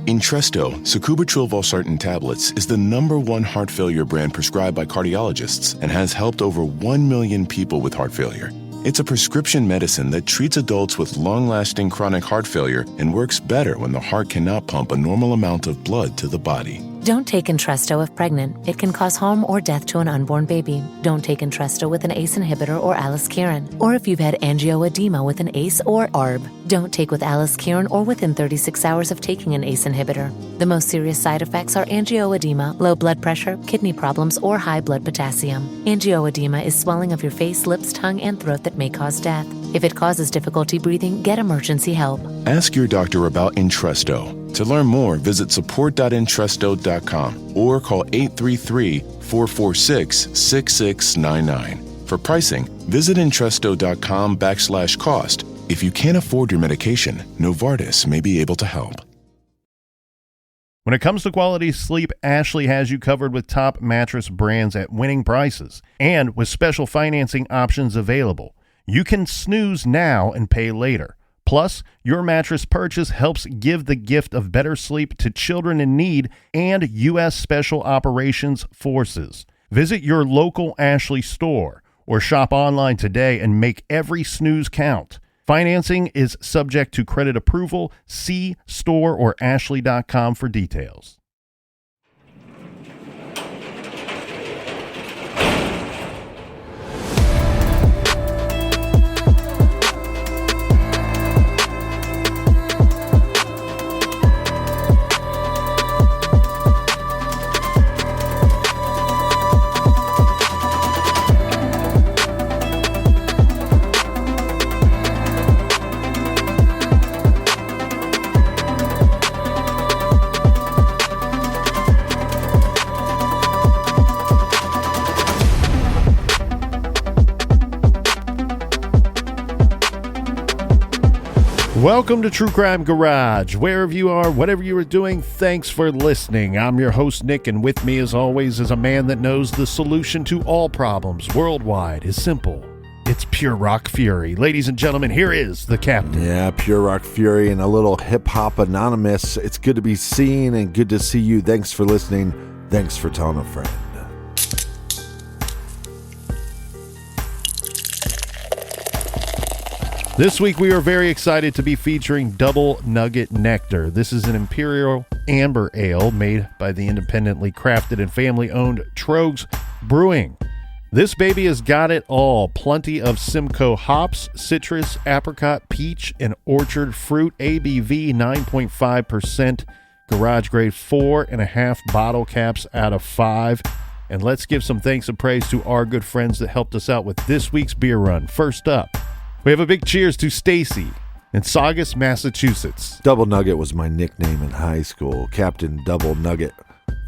Entresto, sacubitril valsartan tablets, is the #1 heart failure brand prescribed by cardiologists and has helped over 1 million people with heart failure. It's a prescription medicine that treats adults with long-lasting chronic heart failure and works better when the heart cannot pump a normal amount of blood to the body. Don't take Entresto if pregnant. It can cause harm or death to an unborn baby. Don't take Entresto with an ACE inhibitor or aliskiren, or if you've had angioedema with an ACE or ARB. Don't take with aliskiren or within 36 hours of taking an ACE inhibitor. The most serious side effects are angioedema, low blood pressure, kidney problems, or high blood potassium. Angioedema is swelling of your face, lips, tongue, and throat that may cause death. If it causes difficulty breathing, get emergency help. Ask your doctor about Entresto. To learn more, visit support.entresto.com or call 833-446-6699. For pricing, visit Entresto.com/cost. If you can't afford your medication, Novartis may be able to help. When it comes to quality sleep, Ashley has you covered with top mattress brands at winning prices and with special financing options available. You can snooze now and pay later. Plus, your mattress purchase helps give the gift of better sleep to children in need and U.S. Special Operations Forces. Visit your local Ashley store or shop online today and make every snooze count. Financing is subject to credit approval. See store or ashley.com for details. Welcome to True Crime Garage. Wherever you are, whatever you are doing, thanks for listening. I'm your host, Nick, and with me, as always, is a man that knows the solution to all problems worldwide is simple. It's Pure Rock Fury. Ladies and gentlemen, here is the captain. Yeah, Pure Rock Fury and a little hip-hop anonymous. It's good to be seen and good to see you. Thanks for listening. Thanks for telling a friend. This week we are very excited to be featuring Double Nugget Nectar. This is an Imperial Amber Ale made by the independently crafted and family-owned Troegs Brewing. This baby has got it all. Plenty of Simcoe hops, citrus, apricot, peach, and orchard fruit. ABV 9.5%. Garage grade 4.5 bottle caps out of 5. And let's give some thanks and praise to our good friends that helped us out with this week's beer run. First up, we have a big cheers to Stacy in Saugus, Massachusetts. Double Nugget was my nickname in high school. Captain Double Nugget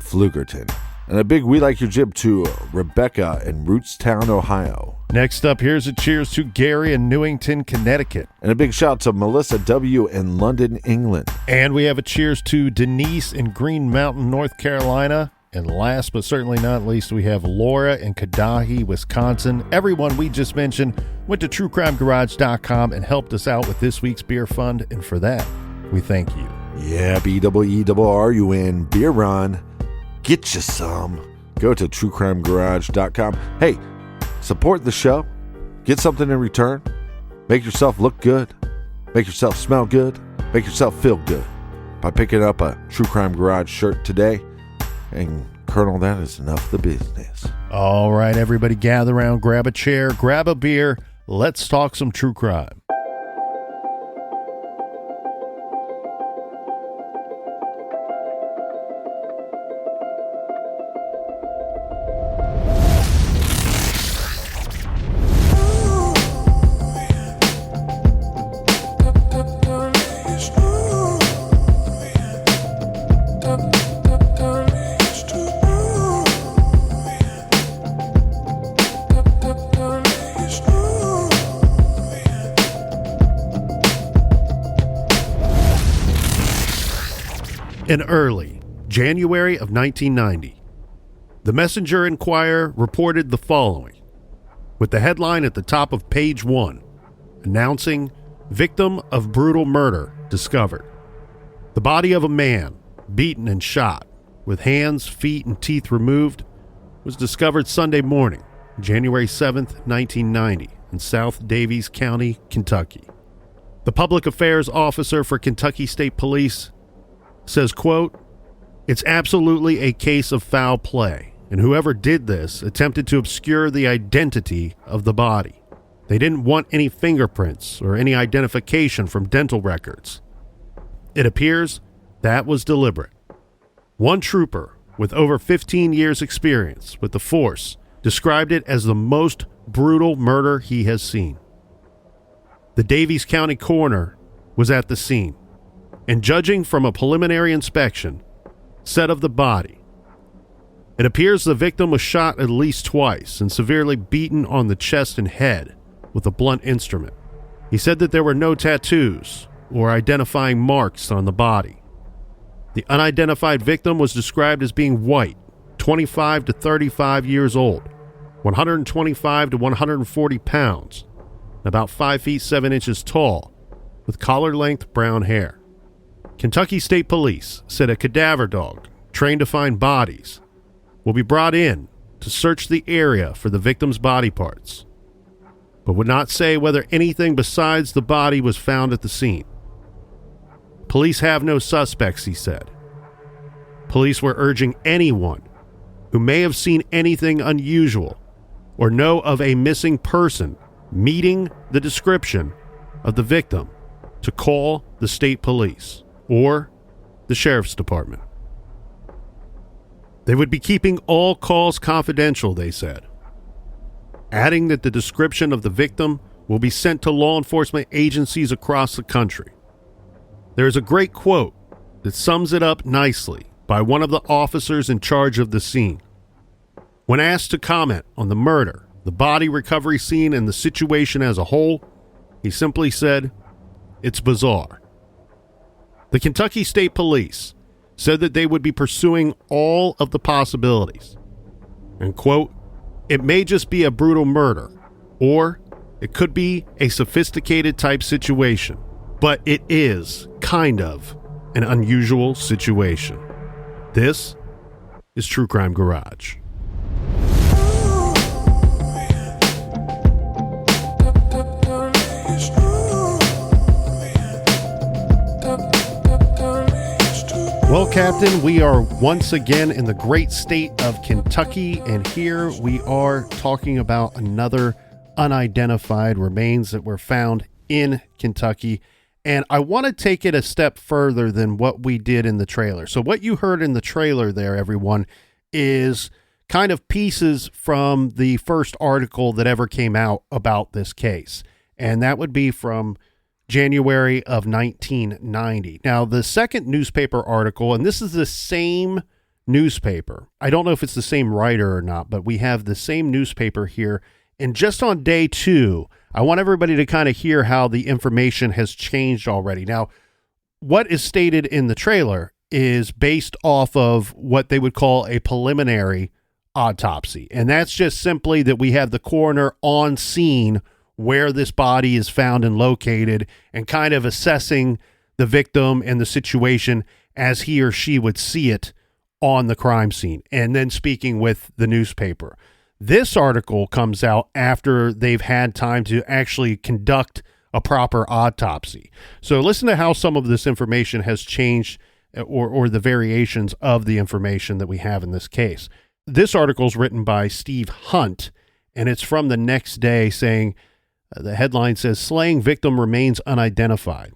Pflugerton. And a big We Like Your Jib to Rebecca in Rootstown, Ohio. Next up, here's a cheers to Gary in Newington, Connecticut. And a big shout to Melissa W. in London, England. And we have a cheers to Denise in Green Mountain, North Carolina. And last but certainly not least, we have Laura in Cudahy, Wisconsin. Everyone we just mentioned went to truecrimegarage.com and helped us out with this week's beer fund. And for that, we thank you. Yeah, BEERUN, beer run. Get you some. Go to truecrimegarage.com. Hey, support the show. Get something in return. Make yourself look good. Make yourself smell good. Make yourself feel good by picking up a True Crime Garage shirt today. And Colonel, that is enough the business. All right, everybody gather around, grab a chair, grab a beer. Let's talk some true crime. In early January of 1990, the Messenger Enquirer reported the following, with the headline at the top of page 1, announcing victim of brutal murder discovered. The body of a man beaten and shot, with hands, feet, and teeth removed, was discovered Sunday morning, January 7th, 1990, in South Daviess County, Kentucky. The public affairs officer for Kentucky State Police says, quote, "It's absolutely a case of foul play, and whoever did this attempted to obscure the identity of the body. They didn't want any fingerprints or any identification from dental records. It appears that was deliberate. One trooper with over 15 years' experience with the force described it as the most brutal murder he has seen. The Daviess County coroner was at the scene, and judging from a preliminary inspection, said of the body, it appears the victim was shot at least twice and severely beaten on the chest and head with a blunt instrument. He said that there were no tattoos or identifying marks on the body. The unidentified victim was described as being white, 25 to 35 years old, 125 to 140 pounds, about 5 feet 7 inches tall, with collar-length brown hair. Kentucky State Police said a cadaver dog, trained to find bodies, will be brought in to search the area for the victim's body parts, but would not say whether anything besides the body was found at the scene. Police have no suspects, he said. Police were urging anyone who may have seen anything unusual or know of a missing person meeting the description of the victim to call the state police or the sheriff's department. They would be keeping all calls confidential, they said, adding that the description of the victim will be sent to law enforcement agencies across the country. There is a great quote that sums it up nicely by one of the officers in charge of the scene. When asked to comment on the murder, the body recovery scene, and the situation as a whole, he simply said, "It's bizarre." The Kentucky State Police said that they would be pursuing all of the possibilities. And, quote, "It may just be a brutal murder, or it could be a sophisticated type situation, but it is kind of an unusual situation." This is True Crime Garage. Well, Captain, we are once again in the great state of Kentucky, and here we are talking about another unidentified remains that were found in Kentucky. And I want to take it a step further than what we did in the trailer. So what you heard in the trailer there, everyone, is kind of pieces from the first article that ever came out about this case. And that would be from January of 1990. Now, the second newspaper article, and this is the same newspaper. I don't know if it's the same writer or not, but we have the same newspaper here. And just on day 2, I want everybody to kind of hear how the information has changed already. Now, what is stated in the trailer is based off of what they would call a preliminary autopsy. And that's just simply that we have the coroner on scene where this body is found and located, and kind of assessing the victim and the situation as he or she would see it on the crime scene, and then speaking with the newspaper. This article comes out after they've had time to actually conduct a proper autopsy. So listen to how some of this information has changed, or the variations of the information that we have in this case. This article is written by Steve Hunt, and it's from the next day, saying, the headline says, "Slaying victim remains unidentified."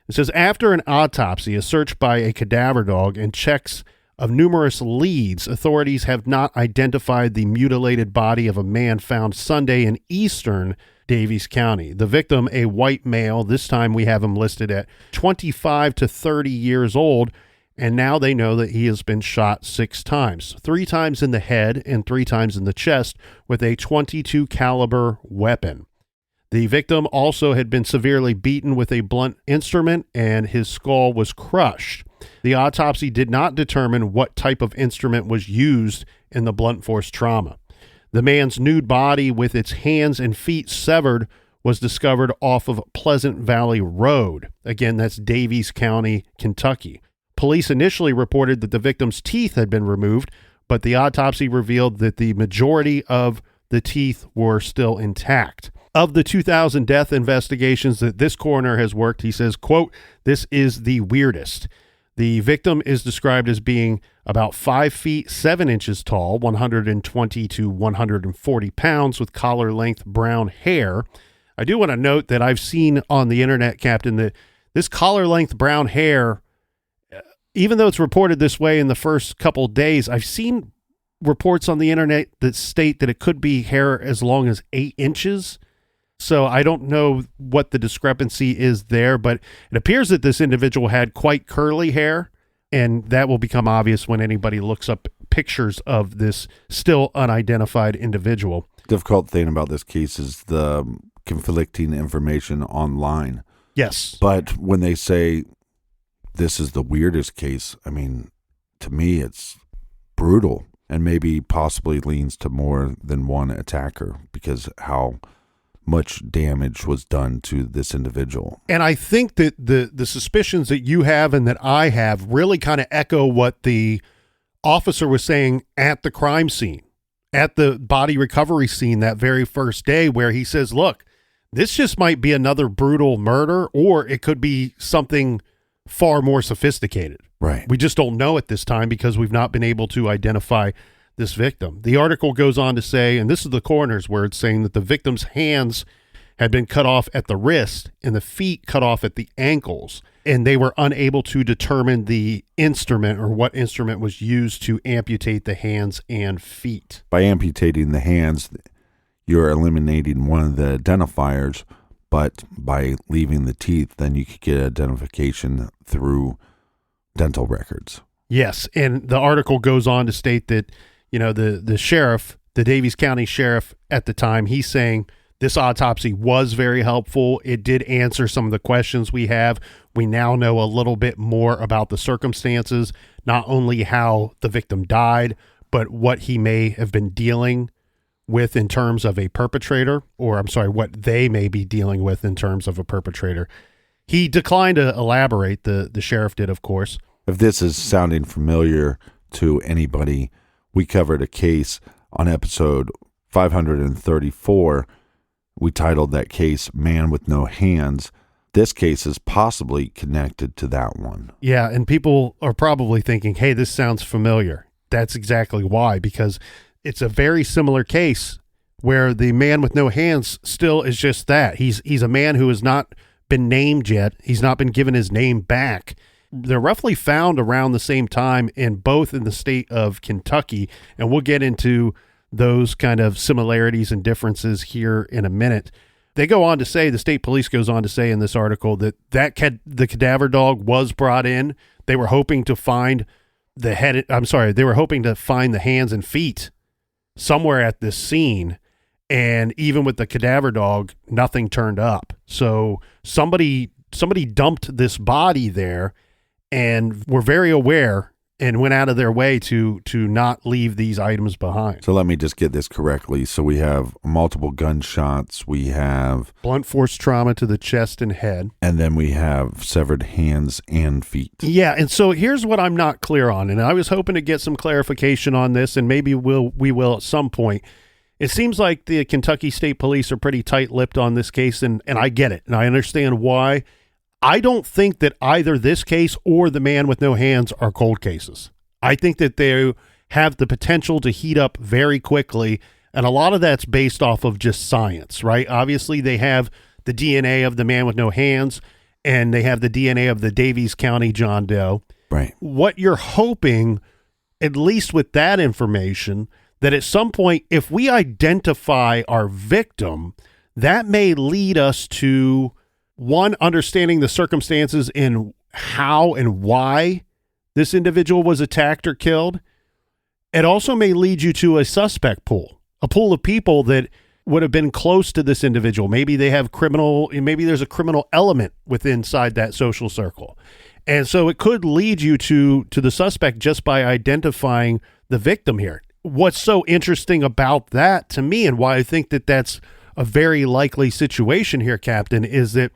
It says, after an autopsy, a search by a cadaver dog, and checks of numerous leads, authorities have not identified the mutilated body of a man found Sunday in eastern Daviess County. The victim, a white male, this time we have him listed at 25 to 30 years old, and now they know that he has been shot 6 times, 3 times in the head and 3 times in the chest with a .22 caliber weapon. The victim also had been severely beaten with a blunt instrument, and his skull was crushed. The autopsy did not determine what type of instrument was used in the blunt force trauma. The man's nude body with its hands and feet severed was discovered off of Pleasant Valley Road. Again, that's Daviess County, Kentucky. Police initially reported that the victim's teeth had been removed, but the autopsy revealed that the majority of the teeth were still intact. Of the 2,000 death investigations that this coroner has worked, he says, quote, "This is the weirdest." The victim is described as being about 5 feet 7 inches tall, 120 to 140 pounds, with collar-length brown hair. I do want to note that I've seen on the internet, Captain, that this collar-length brown hair, even though it's reported this way in the first couple days, I've seen reports on the internet that state that it could be hair as long as 8 inches. So I don't know what the discrepancy is there, but it appears that this individual had quite curly hair, and that will become obvious when anybody looks up pictures of this still unidentified individual. Difficult thing about this case is the conflicting information online. Yes. But when they say this is the weirdest case, I mean, to me, it's brutal and maybe possibly leans to more than one attacker because how much damage was done to this individual. And I think that the suspicions that you have and that I have really kind of echo what the officer was saying at the crime scene, at the body recovery scene that very first day, where he says, look, this just might be another brutal murder, or it could be something far more sophisticated. Right. We just don't know at this time because we've not been able to identify this victim. The article goes on to say, and this is the coroner's words, saying that the victim's hands had been cut off at the wrist and the feet cut off at the ankles, and they were unable to determine the instrument or what instrument was used to amputate the hands and feet. By amputating the hands, you're eliminating one of the identifiers, but by leaving the teeth, then you could get identification through dental records. Yes, and the article goes on to state that, you know, the sheriff, the Daviess County sheriff at the time, he's saying this autopsy was very helpful. It did answer some of the questions we have. We now know a little bit more about the circumstances, not only how the victim died, but what he may have been dealing with in terms of a perpetrator, or I'm sorry, what they may be dealing with in terms of a perpetrator. He declined to elaborate, the sheriff did, of course. If this is sounding familiar to anybody, we covered a case on episode 534. We titled that case Man with No Hands. This case is possibly connected to that one. Yeah, and people are probably thinking, hey, this sounds familiar. That's exactly why, because it's a very similar case where the man with no hands still is just that. He's a man who has not been named yet. He's not been given his name back. They're roughly found around the same time in both in the state of Kentucky, and we'll get into those kind of similarities and differences here in a minute. They go on to say, the state police goes on to say in this article that the cadaver dog was brought in. They were hoping to find they were hoping to find the hands and feet somewhere at this scene, and even with the cadaver dog, nothing turned up. So somebody dumped this body there, and were very aware and went out of their way to not leave these items behind. So let me just get this correctly. So we have multiple gunshots, we have blunt force trauma to the chest and head, and then we have severed hands and feet. Yeah, and so here's what I'm not clear on, and I was hoping to get some clarification on this, and maybe we will at some point. It seems like the Kentucky State Police are pretty tight-lipped on this case, and I get it, and I understand why. I don't think that either this case or the man with no hands are cold cases. I think that they have the potential to heat up very quickly, and a lot of that's based off of just science, right? Obviously, they have the DNA of the man with no hands, and they have the DNA of the Daviess County John Doe. Right. What you're hoping, at least with that information, that at some point, if we identify our victim, that may lead us to one, understanding the circumstances in how and why this individual was attacked or killed. It also may lead you to a suspect pool, a pool of people that would have been close to this individual. Maybe they have maybe there's a criminal element inside that social circle. And so it could lead you to the suspect just by identifying the victim here. What's so interesting about that to me, and why I think that that's a very likely situation here, Captain, is that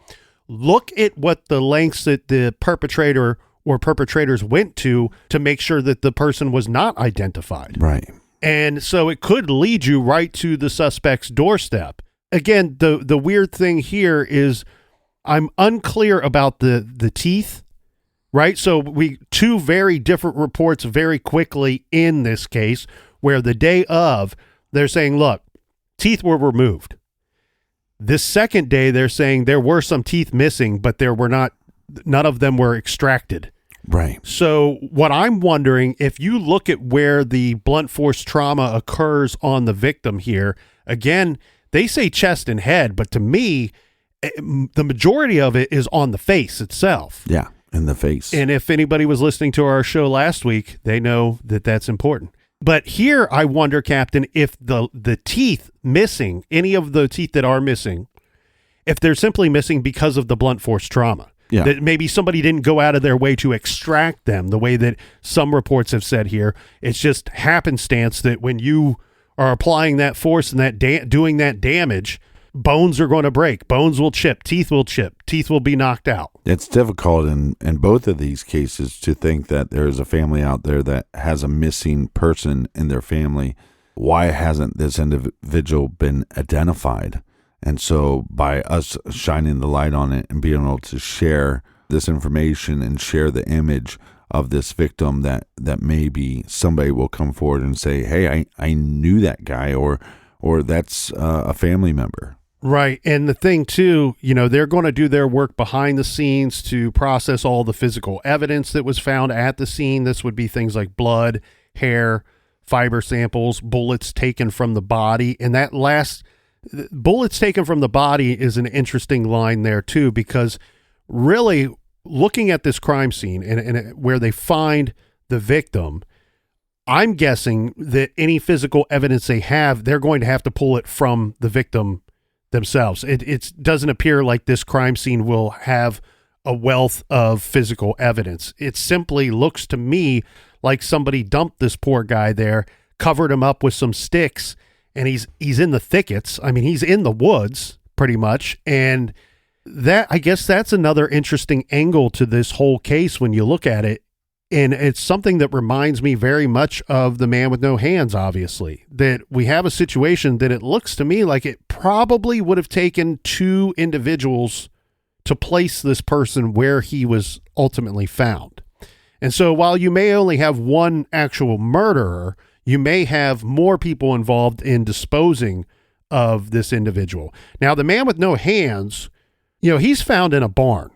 look at what the lengths that the perpetrator or perpetrators went to make sure that the person was not identified. Right. And so it could lead you right to the suspect's doorstep. Again, the weird thing here is I'm unclear about the teeth, right? So two very different reports very quickly in this case, where the day of, they're saying, look, teeth were removed. This second day, they're saying there were some teeth missing, but none of them were extracted. Right. So what I'm wondering, if you look at where the blunt force trauma occurs on the victim here, again, they say chest and head, but to me, the majority of it is on the face itself. Yeah, in the face. And if anybody was listening to our show last week, they know that that's important. But here I wonder, Captain, if the teeth missing, any of the teeth that are missing, if they're simply missing because of the blunt force trauma. Yeah. That maybe somebody didn't go out of their way to extract them the way that some reports have said here. It's just happenstance that when you are applying that force and that doing that damage, bones are going to break. Bones will chip. Teeth will chip. Teeth will be knocked out. It's difficult in both of these cases to think that there is a family out there that has a missing person in their family. Why hasn't this individual been identified? And so by us shining the light on it and being able to share this information and share the image of this victim, that maybe somebody will come forward and say, hey, I knew that guy, or that's a family member. Right. And the thing too, they're going to do their work behind the scenes to process all the physical evidence that was found at the scene. This would be things like blood, hair, fiber samples, bullets taken from the body. And that last bullets taken from the body is an interesting line there too, because really looking at this crime scene and where they find the victim, I'm guessing that any physical evidence they have, they're going to have to pull it from the victim themselves. It doesn't appear like this crime scene will have a wealth of physical evidence. It simply looks to me like somebody dumped this poor guy there, covered him up with some sticks, and he's in the thickets. I mean, he's in the woods pretty much. And that, I guess that's another interesting angle to this whole case when you look at it. And it's something that reminds me very much of the man with no hands, obviously, that we have a situation that it looks to me like it probably would have taken two individuals to place this person where he was ultimately found. And so while you may only have one actual murderer, you may have more people involved in disposing of this individual. Now, the man with no hands, he's found in a barn.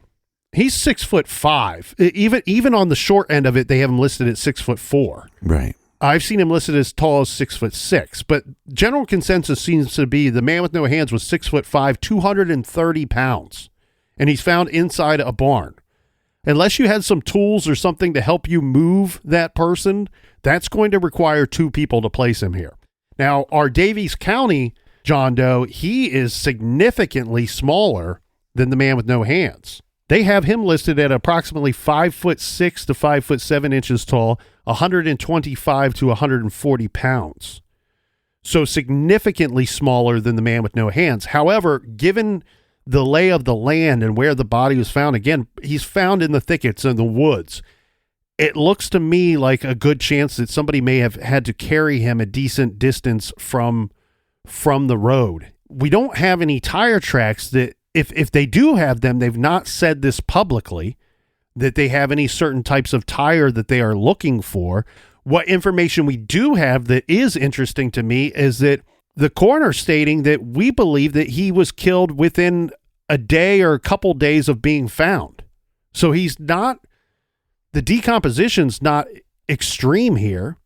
He's 6'5". Even on the short end of it, they have him listed at 6'4". Right. I've seen him listed as tall as 6'6", but general consensus seems to be the man with no hands was 6'5", 230 pounds, and he's found inside a barn. Unless you had some tools or something to help you move that person, that's going to require two people to place him here. Now, our Daviess County John Doe, he is significantly smaller than the man with no hands. They have him listed at approximately 5'6" to 5'7" tall, 125 to 140 pounds. So significantly smaller than the man with no hands. However, given the lay of the land and where the body was found, again, he's found in the thickets and the woods. It looks to me like a good chance that somebody may have had to carry him a decent distance from the road. We don't have any tire tracks that, if they do have them, they've not said this publicly, that they have any certain types of tire that they are looking for. What information we do have that is interesting to me is that the coroner stating that we believe that he was killed within a day or a couple days of being found. So the decomposition's not extreme here.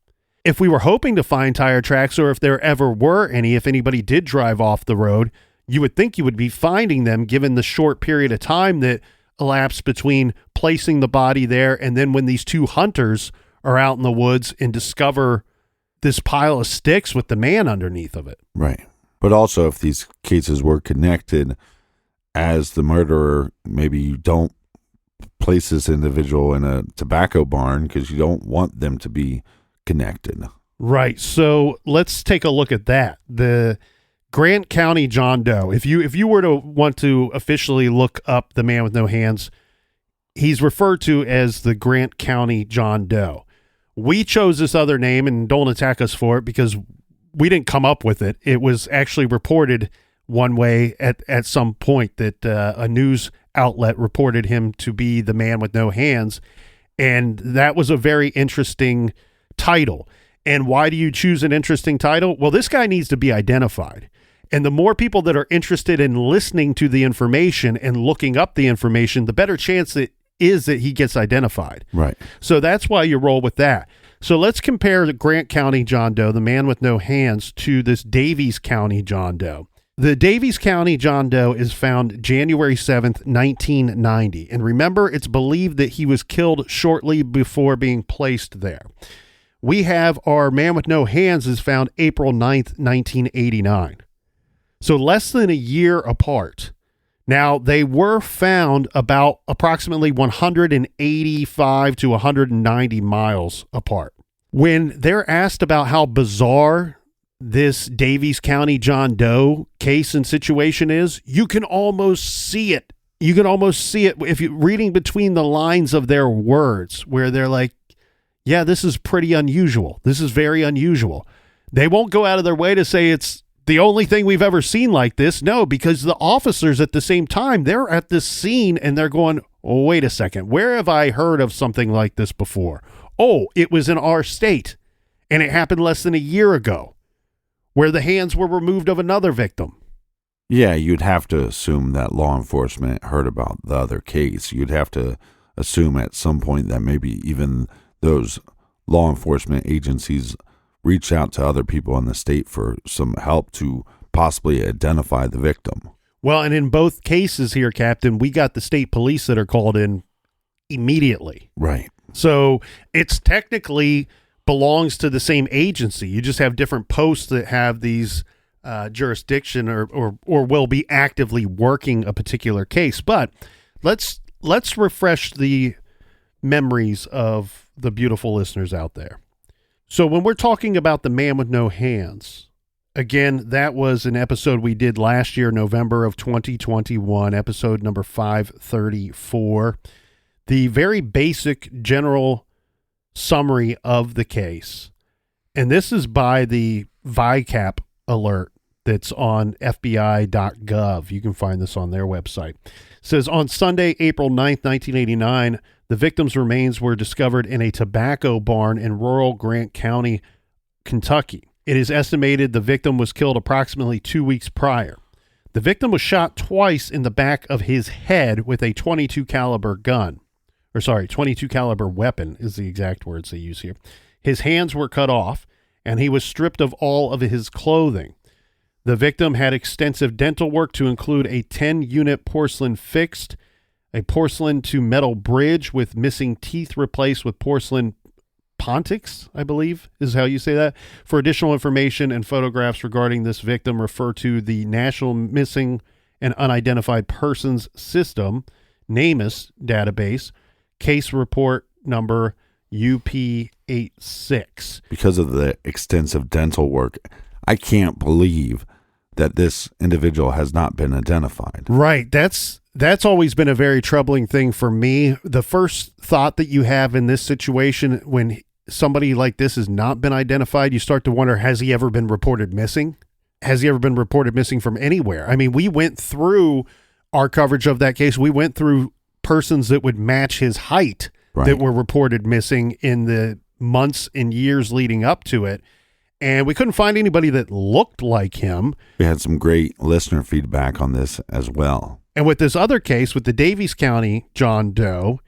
If we were hoping to find tire tracks, or if there ever were any, if anybody did drive off the road, you would think you would be finding them given the short period of time that elapsed between placing the body there and then when these two hunters are out in the woods and discover this pile of sticks with the man underneath of it. Right. But also, if these cases were connected, as the murderer, maybe you don't place this individual in a tobacco barn because you don't want them to be connected. Right. So let's take a look at that. The Grant County John Doe. If you were to want to officially look up the man with no hands, he's referred to as the Grant County John Doe. We chose this other name, and don't attack us for it because we didn't come up with it. It was actually reported one way at some point that a news outlet reported him to be the man with no hands. And that was a very interesting title. And why do you choose an interesting title? Well, this guy needs to be identified. And the more people that are interested in listening to the information and looking up the information, the better chance it is that he gets identified. Right. So that's why you roll with that. So let's compare the Grant County John Doe, the man with no hands, to this Daviess County John Doe. The Daviess County John Doe is found January 7th, 1990. And remember, it's believed that he was killed shortly before being placed there. We have our man with no hands is found April 9th, 1989. So less than a year apart. Now, they were found about approximately 185 to 190 miles apart. When they're asked about how bizarre this Daviess County John Doe case and situation is, you can almost see it. You can almost see it if you're reading between the lines of their words, where they're like, yeah, this is pretty unusual. This is very unusual. They won't go out of their way to say it's the only thing we've ever seen like this. No, because the officers at the same time, they're at this scene and they're going, oh, wait a second. Where have I heard of something like this before? Oh, it was in our state and it happened less than a year ago, where the hands were removed of another victim. Yeah, you'd have to assume that law enforcement heard about the other case. You'd have to assume at some point that maybe even those law enforcement agencies reach out to other people in the state for some help to possibly identify the victim. Well, and in both cases here, Captain, we got the state police that are called in immediately. Right. So it's technically belongs to the same agency. You just have different posts that have these jurisdiction or will be actively working a particular case. But let's refresh the memories of the beautiful listeners out there. So when we're talking about the man with no hands, again, that was an episode we did last year, November of 2021, episode number 534. The very basic general summary of the case. And this is by the VICAP alert that's on FBI.gov. You can find this on their website. It says, on Sunday, April 9th, 1989, the victim's remains were discovered in a tobacco barn in rural Grant County, Kentucky. It is estimated the victim was killed approximately 2 weeks prior. The victim was shot twice in the back of his head with a 22 caliber gun. 22 caliber weapon is the exact words they use here. His hands were cut off, and he was stripped of all of his clothing. The victim had extensive dental work to include a 10-unit porcelain fixed, a porcelain to metal bridge with missing teeth replaced with porcelain pontics, I believe is how you say that. For additional information and photographs regarding this victim, refer to the National Missing and Unidentified Persons System, NamUs database, case report number UP86. Because of the extensive dental work, I can't believe that this individual has not been identified. Right. That's always been a very troubling thing for me. The first thought that you have in this situation when somebody like this has not been identified, you start to wonder, has he ever been reported missing? Has he ever been reported missing from anywhere? I mean, we went through our coverage of that case. We went through persons that would match his height that were reported missing in the months and years leading up to it. And we couldn't find anybody that looked like him. We had some great listener feedback on this as well. And with this other case, with the Daviess County John Doe,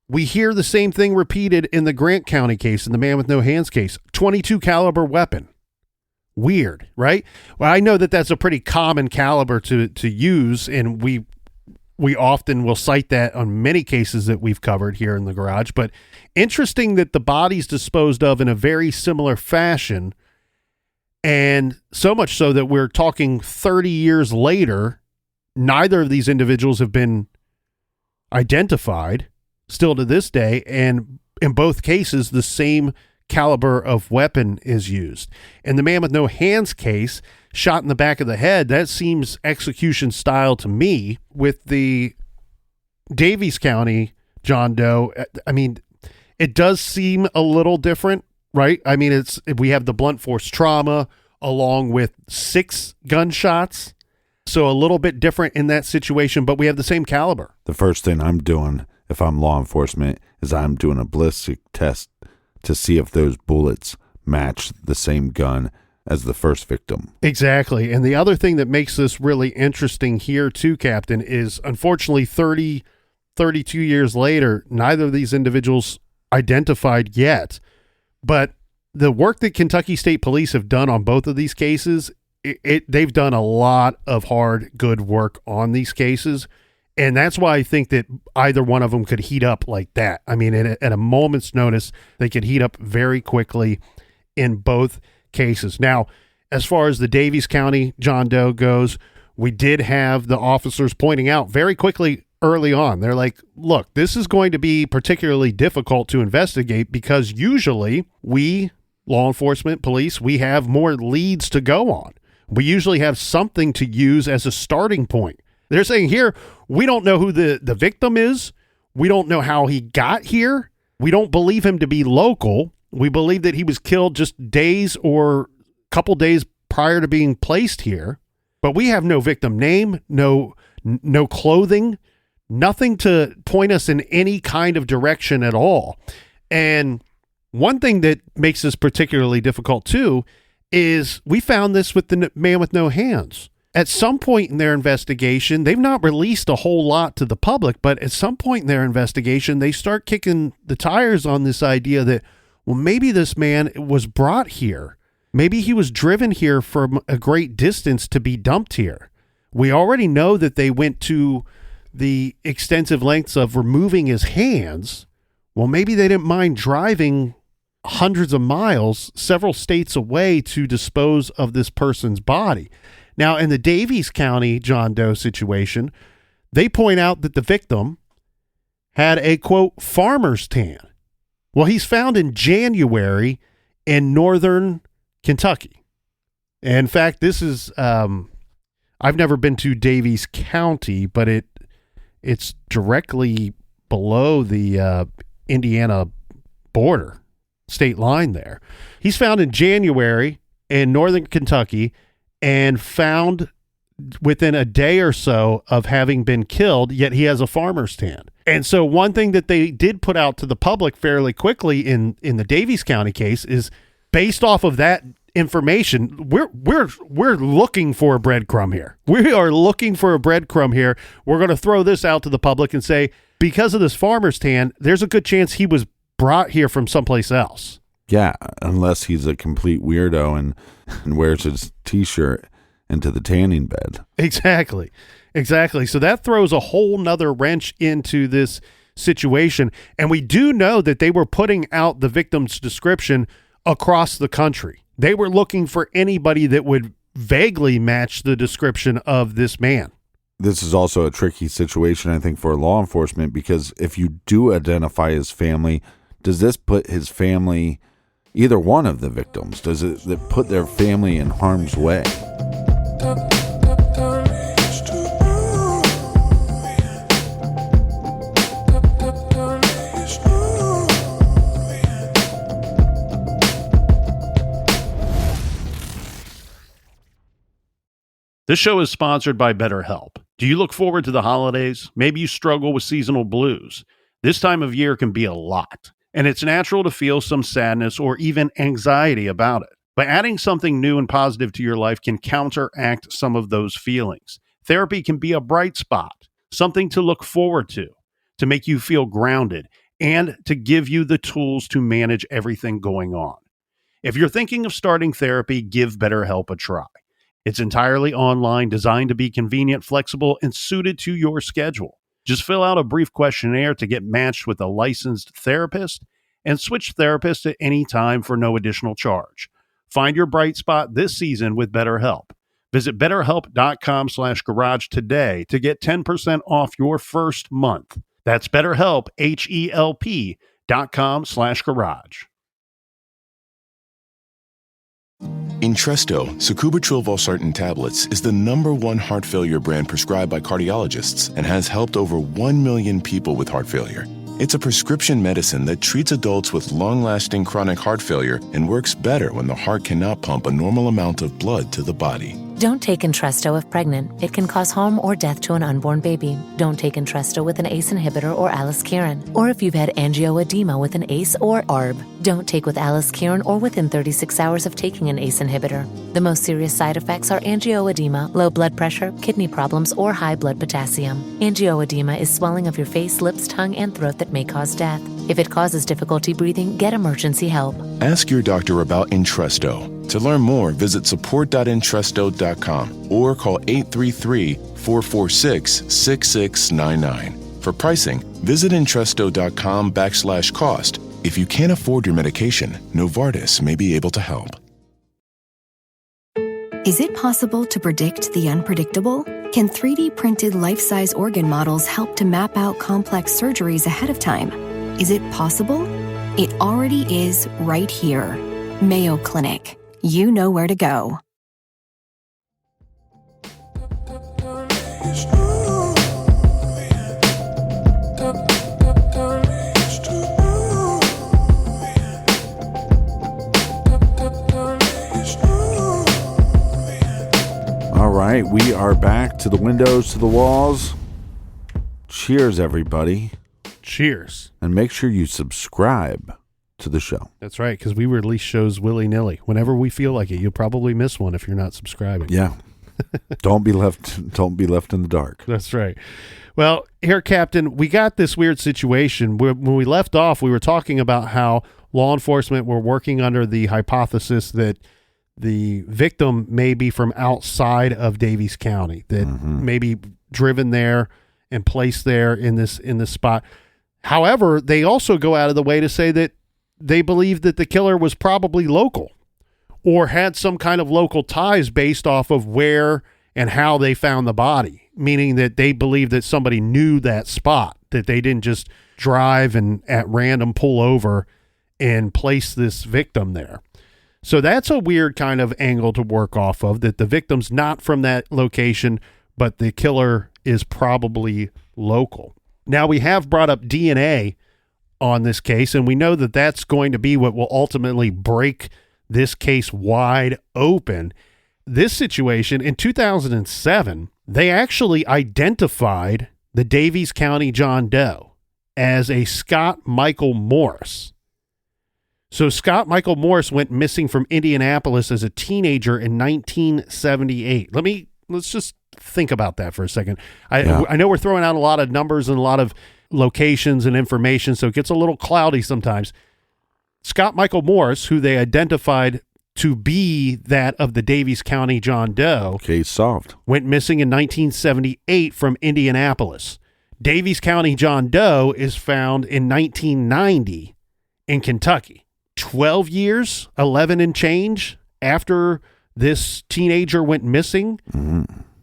we hear the same thing repeated in the Grant County case, in the man with no hands case. 22 caliber weapon. Weird, right? Well, I know that that's a pretty common caliber to use, and we often will cite that on many cases that we've covered here in the garage. But interesting that the body's disposed of in a very similar fashion, and so much so that we're talking 30 years later, neither of these individuals have been identified still to this day, and in both cases, the same caliber of weapon is used. In the man with no hands case, shot in the back of the head, that seems execution style to me, with the Daviess County, John Doe, I mean, it does seem a little different, right? I mean, we have the blunt force trauma along with 6 gunshots. So a little bit different in that situation, but we have the same caliber. The first thing I'm doing if I'm law enforcement is I'm doing a ballistic test to see if those bullets match the same gun as the first victim. Exactly. And the other thing that makes this really interesting here too, Captain, is unfortunately 32 years later, neither of these individuals identified yet. But the work that Kentucky State Police have done on both of these cases, they've done a lot of hard, good work on these cases. And that's why I think that either one of them could heat up like that. I mean, at a moment's notice, they could heat up very quickly in both cases. Now, as far as the Daviess County John Doe goes, we did have the officers pointing out very quickly early on. They're like, look, this is going to be particularly difficult to investigate because usually we, law enforcement, police, we have more leads to go on. We usually have something to use as a starting point. They're saying here, we don't know who the victim is. We don't know how he got here. We don't believe him to be local. We believe that he was killed just days or a couple days prior to being placed here. But we have no victim name, no clothing, nothing to point us in any kind of direction at all. And one thing that makes this particularly difficult too is we found this with the man with no hands. At some point in their investigation, they've not released a whole lot to the public, but at some point in their investigation, they start kicking the tires on this idea that, well, maybe this man was brought here. Maybe he was driven here from a great distance to be dumped here. We already know that they went to the extensive lengths of removing his hands. Well, maybe they didn't mind driving hundreds of miles, several states away to dispose of this person's body. Now, in the Daviess County John Doe situation, they point out that the victim had a, quote, farmer's tan. Well, he's found in January in northern Kentucky. In fact, this is, I've never been to Daviess County, but it's directly below the Indiana border, state line there. He's found in January in northern Kentucky and found within a day or so of having been killed, yet he has a farmer's tan. And so one thing that they did put out to the public fairly quickly in the Daviess County case is based off of that information, we're looking for a breadcrumb here. We are looking for a breadcrumb here. We're going to throw this out to the public and say, because of this farmer's tan, there's a good chance he was brought here from someplace else. Yeah, unless he's a complete weirdo and wears his T-shirt into the tanning bed. Exactly. So that throws a whole nother wrench into this situation. And we do know that they were putting out the victim's description across the country. They were looking for anybody that would vaguely match the description of this man. This is also a tricky situation, I think, for law enforcement, because if you do identify his family, does this put his family, either one of the victims, does it put their family in harm's way? This show is sponsored by BetterHelp. Do you look forward to the holidays? Maybe you struggle with seasonal blues. This time of year can be a lot, and it's natural to feel some sadness or even anxiety about it. But adding something new and positive to your life can counteract some of those feelings. Therapy can be a bright spot, something to look forward to make you feel grounded, and to give you the tools to manage everything going on. If you're thinking of starting therapy, give BetterHelp a try. It's entirely online, designed to be convenient, flexible, and suited to your schedule. Just fill out a brief questionnaire to get matched with a licensed therapist and switch therapists at any time for no additional charge. Find your bright spot this season with BetterHelp. Visit BetterHelp.com/garage today to get 10% off your first month. That's BetterHelp, HELP.com/garage. Entresto, sacubitril valsartan tablets, is the #1 heart failure brand prescribed by cardiologists and has helped over 1 million people with heart failure. It's a prescription medicine that treats adults with long-lasting chronic heart failure and works better when the heart cannot pump a normal amount of blood to the body. Don't take Entresto if pregnant. It can cause harm or death to an unborn baby. Don't take Entresto with an ACE inhibitor or aliskiren, or if you've had angioedema with an ACE or ARB. Don't take with aliskiren or within 36 hours of taking an ACE inhibitor. The most serious side effects are angioedema, low blood pressure, kidney problems, or high blood potassium. Angioedema is swelling of your face, lips, tongue, and throat that may cause death. If it causes difficulty breathing, get emergency help. Ask your doctor about Entresto. To learn more, visit support.entresto.com or call 833-446-6699. For pricing, visit Entresto.com/cost. If you can't afford your medication, Novartis may be able to help. Is it possible to predict the unpredictable? Can 3D printed life-size organ models help to map out complex surgeries ahead of time? Is it possible? It already is right here. Mayo Clinic. You know where to go. All right, we are back to the windows, to the walls. Cheers, everybody. Cheers. And make sure you subscribe to the show. That's right, because we release shows willy-nilly. Whenever we feel like it, you'll probably miss one if you're not subscribing. Yeah. Don't be left in the dark. That's right. Well, here, Captain, we got this weird situation. When we left off, we were talking about how law enforcement were working under the hypothesis that the victim may be from outside of Daviess County, that may be driven there and placed there in this spot. However, they also go out of the way to say that they believe that the killer was probably local or had some kind of local ties based off of where and how they found the body, meaning that they believe that somebody knew that spot, that they didn't just drive and at random pull over and place this victim there. So that's a weird kind of angle to work off of, that the victim's not from that location, but the killer is probably local. Now, we have brought up DNA on this case, and we know that that's going to be what will ultimately break this case wide open. This situation, in 2007, they actually identified the Daviess County John Doe as a Scott Michael Morris. So Scott Michael Morris went missing from Indianapolis as a teenager in 1978. Let's just think about that for a second. I know we're throwing out a lot of numbers and a lot of locations and information, so it gets a little cloudy sometimes. Scott Michael Morris, who they identified to be that of the Daviess County John Doe, Case solved, went missing in 1978 from Indianapolis. Daviess County John Doe is found in 1990 in Kentucky. 12 years, 11 and change after this teenager went missing.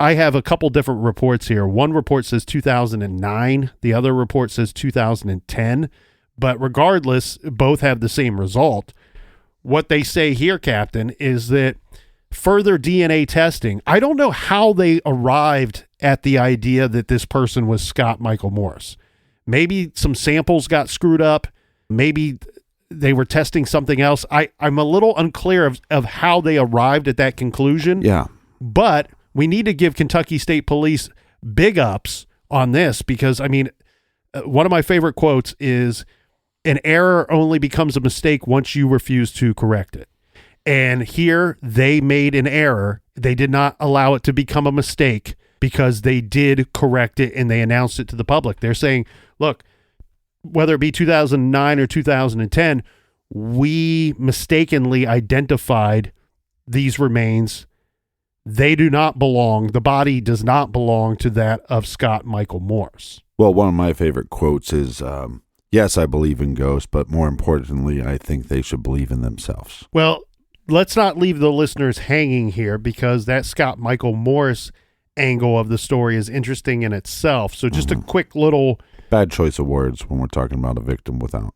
I have a couple different reports here. One report says 2009. The other report says 2010. But regardless, both have the same result. What they say here, Captain, is that further DNA testing, I don't know how they arrived at the idea that this person was Scott Michael Morris. Maybe some samples got screwed up. Maybe they were testing something else. I'm a little unclear of how they arrived at that conclusion. Yeah. But we need to give Kentucky State Police big ups on this because, I mean, one of my favorite quotes is, an error only becomes a mistake once you refuse to correct it. And here they made an error. They did not allow it to become a mistake because they did correct it and they announced it to the public. They're saying, look, whether it be 2009 or 2010, we mistakenly identified these remains. They do not belong. The body does not belong to that of Scott Michael Morris. Well, one of my favorite quotes is, yes, I believe in ghosts, but more importantly, I think they should believe in themselves. Well, let's not leave the listeners hanging here because that Scott Michael Morris angle of the story is interesting in itself. So just a quick little... Bad choice of words when we're talking about a victim without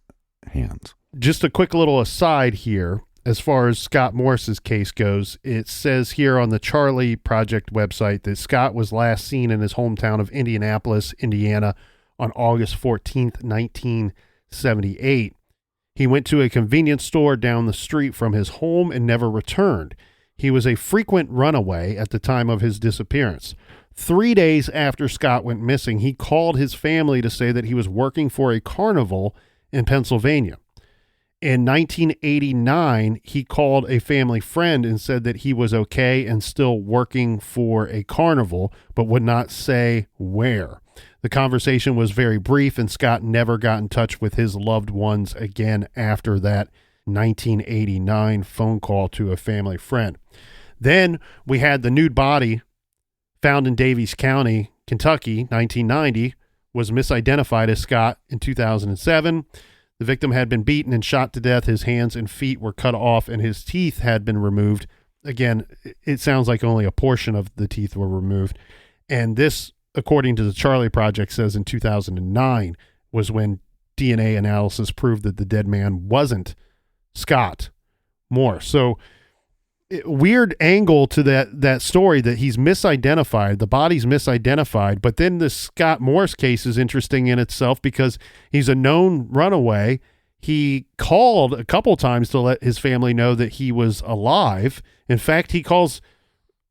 hands. Just a quick little aside here. as far as Scott Morris's case goes, it says here on the Charlie Project website that Scott was last seen in his hometown of Indianapolis, Indiana on August 14th, 1978. He went to a convenience store down the street from his home and never returned. He was a frequent runaway at the time of his disappearance. 3 days after Scott went missing, he called his family to say that he was working for a carnival in Pennsylvania. In 1989, he called a family friend and said that he was okay and still working for a carnival, but would not say where. The conversation was very brief, and Scott never got in touch with his loved ones again after that 1989 phone call to a family friend. Then we had the nude body found in Daviess County, Kentucky, 1990, was misidentified as Scott in 2007. The victim had been beaten and shot to death. His hands and feet were cut off, and his teeth had been removed. Again, it sounds like only a portion of the teeth were removed. And this, according to the Charlie Project, says in 2009 was when DNA analysis proved that the dead man wasn't Scott Morris. So weird angle to that story that he's misidentified, the body's misidentified, but then the Scott Morris case is interesting in itself because he's a known runaway. He called a couple times to let his family know that he was alive. In fact,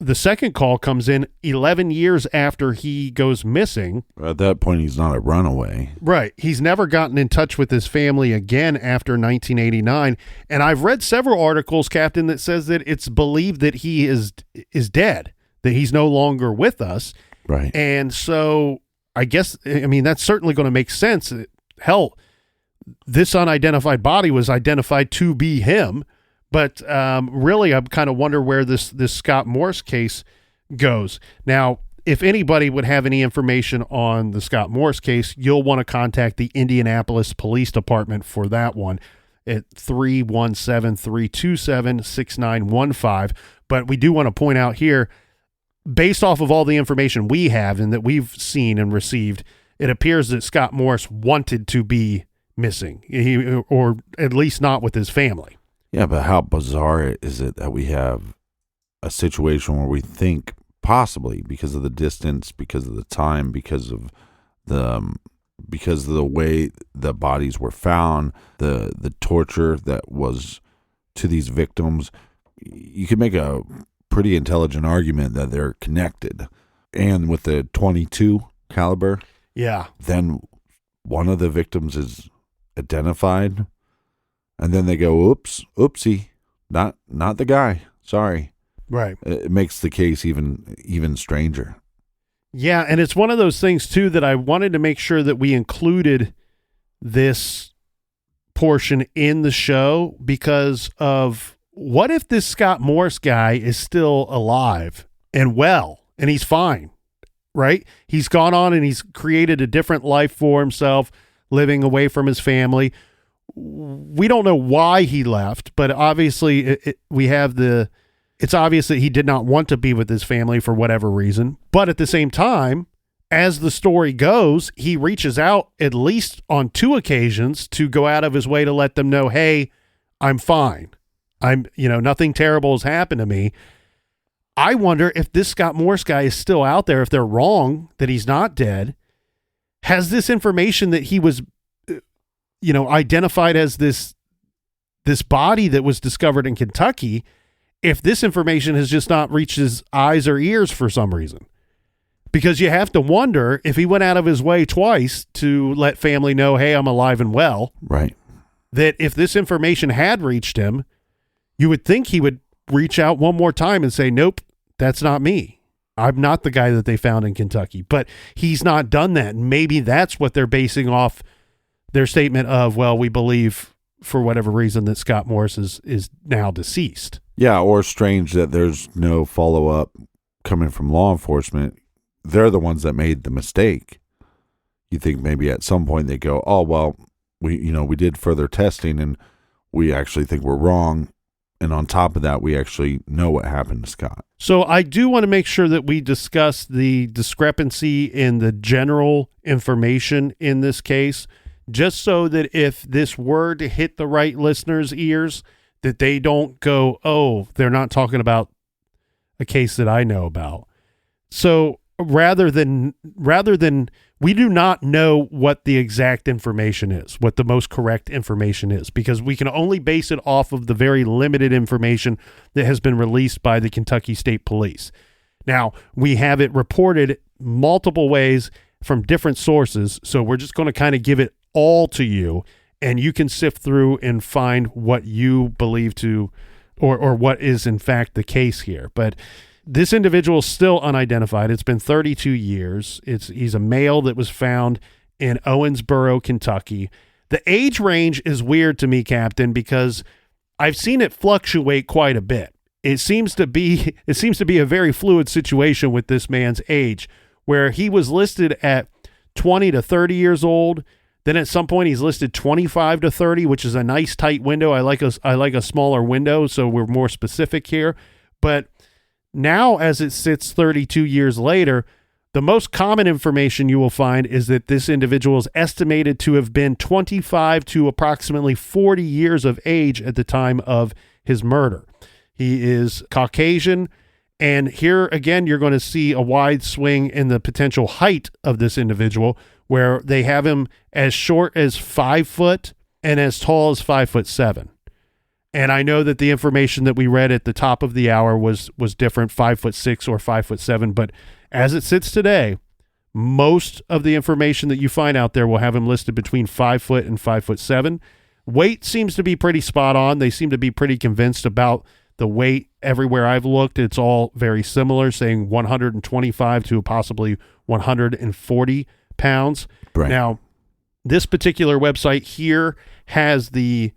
the second call comes in 11 years after he goes missing. At that point, he's not a runaway. Right. He's never gotten in touch with his family again after 1989. And I've read several articles, Captain, that says that it's believed that he is dead, that he's no longer with us. Right. And so I guess, that's certainly going to make sense. Hell, this unidentified body was identified to be him. But really, I kind of wonder where this Scott Morris case goes. Now, if anybody would have any information on the Scott Morris case, you'll want to contact the Indianapolis Police Department for that one at 317-327-6915. But we do want to point out here, based off of all the information we have and that we've seen and received, it appears that Scott Morris wanted to be missing, or at least not with his family. Yeah, but how bizarre is it that we have a situation where we think possibly because of the distance, because of the time, because of the way the bodies were found, the torture that was to these victims, you could make a pretty intelligent argument that they're connected. And with the .22 caliber, yeah, then one of the victims is identified. And then they go, oopsie, not the guy. Sorry. Right. It makes the case even stranger. Yeah, and it's one of those things, too, that I wanted to make sure that we included this portion in the show because of what if this Scott Morris guy is still alive and well, and he's fine, right? He's gone on and he's created a different life for himself, living away from his family. We don't know why he left, but obviously it's obvious that he did not want to be with his family for whatever reason. But at the same time, as the story goes, he reaches out at least on 2 occasions to go out of his way to let them know, hey, I'm fine. Nothing terrible has happened to me. I wonder if this Scott Morris guy is still out there, if they're wrong, that he's not dead. Has this information that he was identified as this body that was discovered in Kentucky, if this information has just not reached his eyes or ears for some reason. Because you have to wonder if he went out of his way twice to let family know, hey, I'm alive and well. Right. That if this information had reached him, you would think he would reach out one more time and say, nope, that's not me. I'm not the guy that they found in Kentucky. But he's not done that. And maybe that's what they're basing off their statement of, well, we believe for whatever reason that Scott Morris is now deceased. Yeah, or strange that there's no follow-up coming from law enforcement. They're the ones that made the mistake. You think maybe at some point they go, oh, well, we did further testing and we actually think we're wrong. And on top of that, we actually know what happened to Scott. So I do want to make sure that we discuss the discrepancy in the general information in this case, just so that if this were to hit the right listeners' ears, that they don't go, oh, they're not talking about a case that I know about. So rather than we do not know what the exact information is, what the most correct information is, because we can only base it off of the very limited information that has been released by the Kentucky State Police. Now, we have it reported multiple ways from different sources, so we're just going to kind of give it all to you, and you can sift through and find what you believe to, or what is in fact the case here. But this individual is still unidentified. It's been 32 years. He's a male that was found in Owensboro, Kentucky. The age range is weird to me, Captain, because I've seen it fluctuate quite a bit. It seems to be a very fluid situation with this man's age, where he was listed at 20 to 30 years old. Then at some point he's listed 25 to 30, which is a nice tight window. I like a smaller window, so we're more specific here. But now, as it sits 32 years later, the most common information you will find is that this individual is estimated to have been 25 to approximately 40 years of age at the time of his murder. He is Caucasian, and here again, you're going to see a wide swing in the potential height of this individual, where they have him as short as 5 foot and as tall as 5'7". And I know that the information that we read at the top of the hour was different, 5'6" or 5'7", but as it sits today, most of the information that you find out there will have him listed between 5 foot and 5'7". Weight seems to be pretty spot on. They seem to be pretty convinced about the weight. Everywhere I've looked, it's all very similar, saying 125 to possibly 140 pounds. Right. Now, this particular website here has the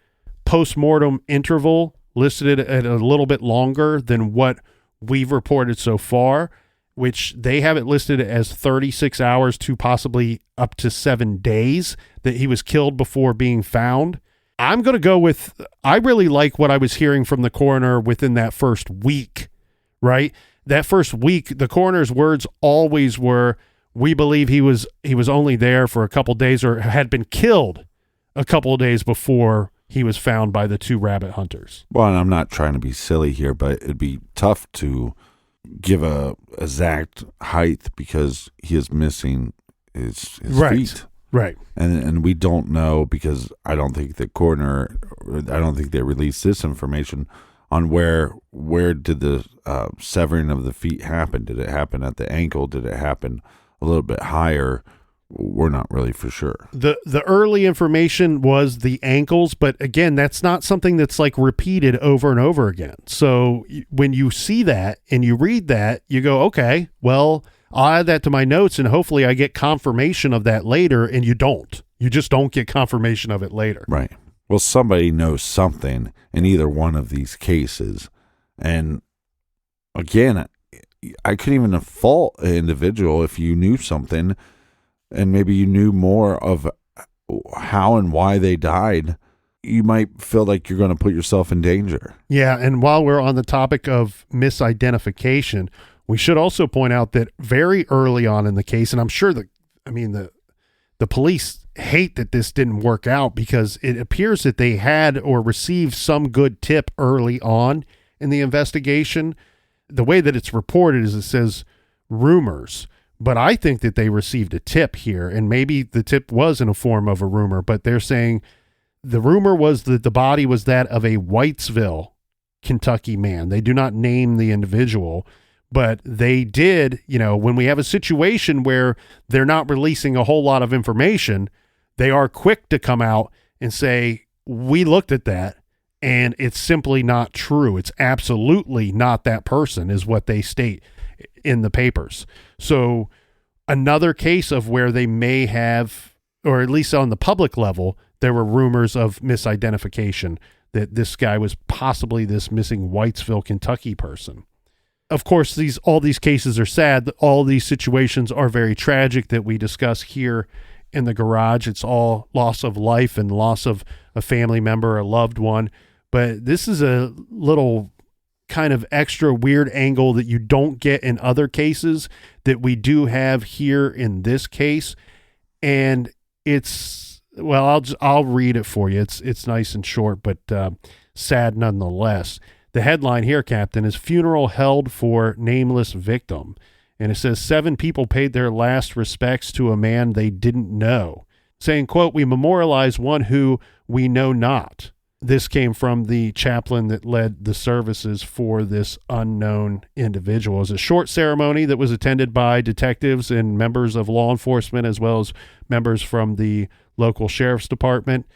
post-mortem interval listed at a little bit longer than what we've reported so far, which they have it listed as 36 hours to possibly up to 7 days that he was killed before being found. I'm going to go with, I really like what I was hearing from the coroner within that first week, right? That first week, the coroner's words always were, we believe he was only there for a couple days, or had been killed a couple of days before he was found by the two rabbit hunters. Well, and I'm not trying to be silly here, but it'd be tough to give a exact height because he is missing his feet. Right. And we don't know, because I don't think the coroner, I don't think they released this information on where did the severing of the feet happen. Did it happen at the ankle? Did it happen a little bit higher? We're not really for sure. The early information was the ankles, but again, that's not something that's like repeated over and over again. So when you see that and you read that, you go, okay, well, I'll add that to my notes and hopefully I get confirmation of that later. And you don't. You just don't get confirmation of it later. Right. Well, somebody knows something in either one of these cases. And again, I couldn't even fault an individual if you knew something and maybe you knew more of how and why they died. You might feel like you're going to put yourself in danger. Yeah, and while we're on the topic of misidentification, we should also point out that very early on in the case, and I'm sure the police hate that this didn't work out, because it appears that they had or received some good tip early on in the investigation. The way that it's reported is it says rumors, but I think that they received a tip here, and maybe the tip was in a form of a rumor, but they're saying the rumor was that the body was that of a Whitesville, Kentucky man. They do not name the individual, but they did, when we have a situation where they're not releasing a whole lot of information, they are quick to come out and say, we looked at that and it's simply not true. It's absolutely not that person, is what they state in the papers. So another case of where they may have, or at least on the public level, there were rumors of misidentification, that this guy was possibly this missing Whitesville, Kentucky person. Of course, all these cases are sad. All these situations are very tragic that we discuss here in the garage. It's all loss of life and loss of a family member, a loved one. But this is a little kind of extra weird angle that you don't get in other cases that we do have here in this case. And it's, well, I'll read it for you. It's nice and short, but sad nonetheless. The headline here, Captain, is Funeral Held for Nameless Victim. And it says 7 people paid their last respects to a man they didn't know, saying, quote, "We memorialize one who we know not." This came from the chaplain that led the services for this unknown individual. It was a short ceremony that was attended by detectives and members of law enforcement, as well as members from the local sheriff's department.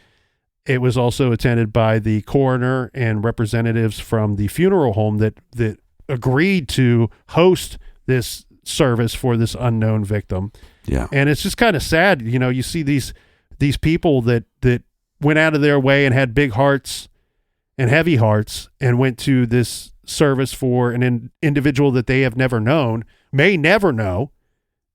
It was also attended by the coroner and representatives from the funeral home that agreed to host this service for this unknown victim. Yeah. And it's just kind of sad. You know, you see these people that went out of their way and had big hearts and heavy hearts and went to this service for an individual that they have never known, may never know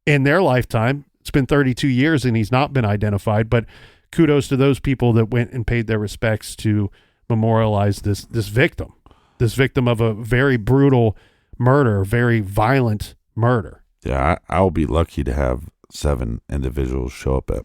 in their lifetime. It's been 32 years and he's not been identified, but kudos to those people that went and paid their respects to memorialize this victim of a very brutal murder, very violent murder. Yeah, I'll be lucky to have 7 individuals show up at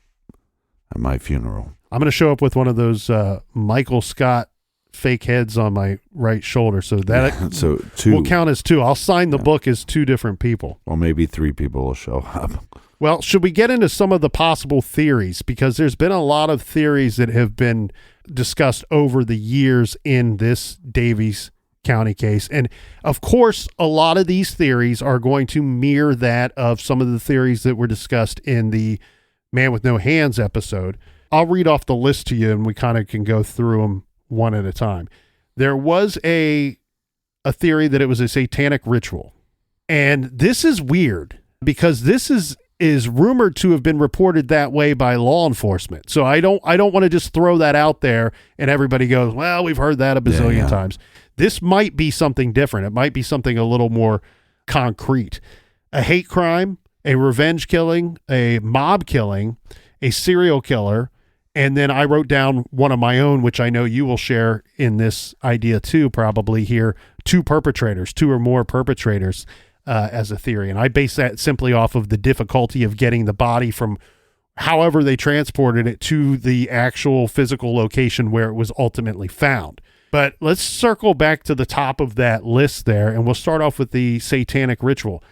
my funeral. I'm going to show up with one of those Michael Scott fake heads on my right shoulder, so that so 2 will count as 2. I'll sign the book as 2 different people. Well, maybe 3 people will show up. Well, should we get into some of the possible theories? Because there's been a lot of theories that have been discussed over the years in this Daviess County case. And of course, a lot of these theories are going to mirror that of some of the theories that were discussed in the Man with No Hands episode. I'll read off the list to you and we kind of can go through them one at a time. There was a theory that it was a satanic ritual. And this is weird because this is rumored to have been reported that way by law enforcement. So I don't want to just throw that out there and everybody goes, well, we've heard that a bazillion times. This might be something different. It might be something a little more concrete. A hate crime, a revenge killing, a mob killing, a serial killer, and then I wrote down one of my own, which I know you will share in this idea too, probably here, 2 perpetrators, 2 or more perpetrators as a theory. And I base that simply off of the difficulty of getting the body from however they transported it to the actual physical location where it was ultimately found. But let's circle back to the top of that list there, and we'll start off with the satanic ritual.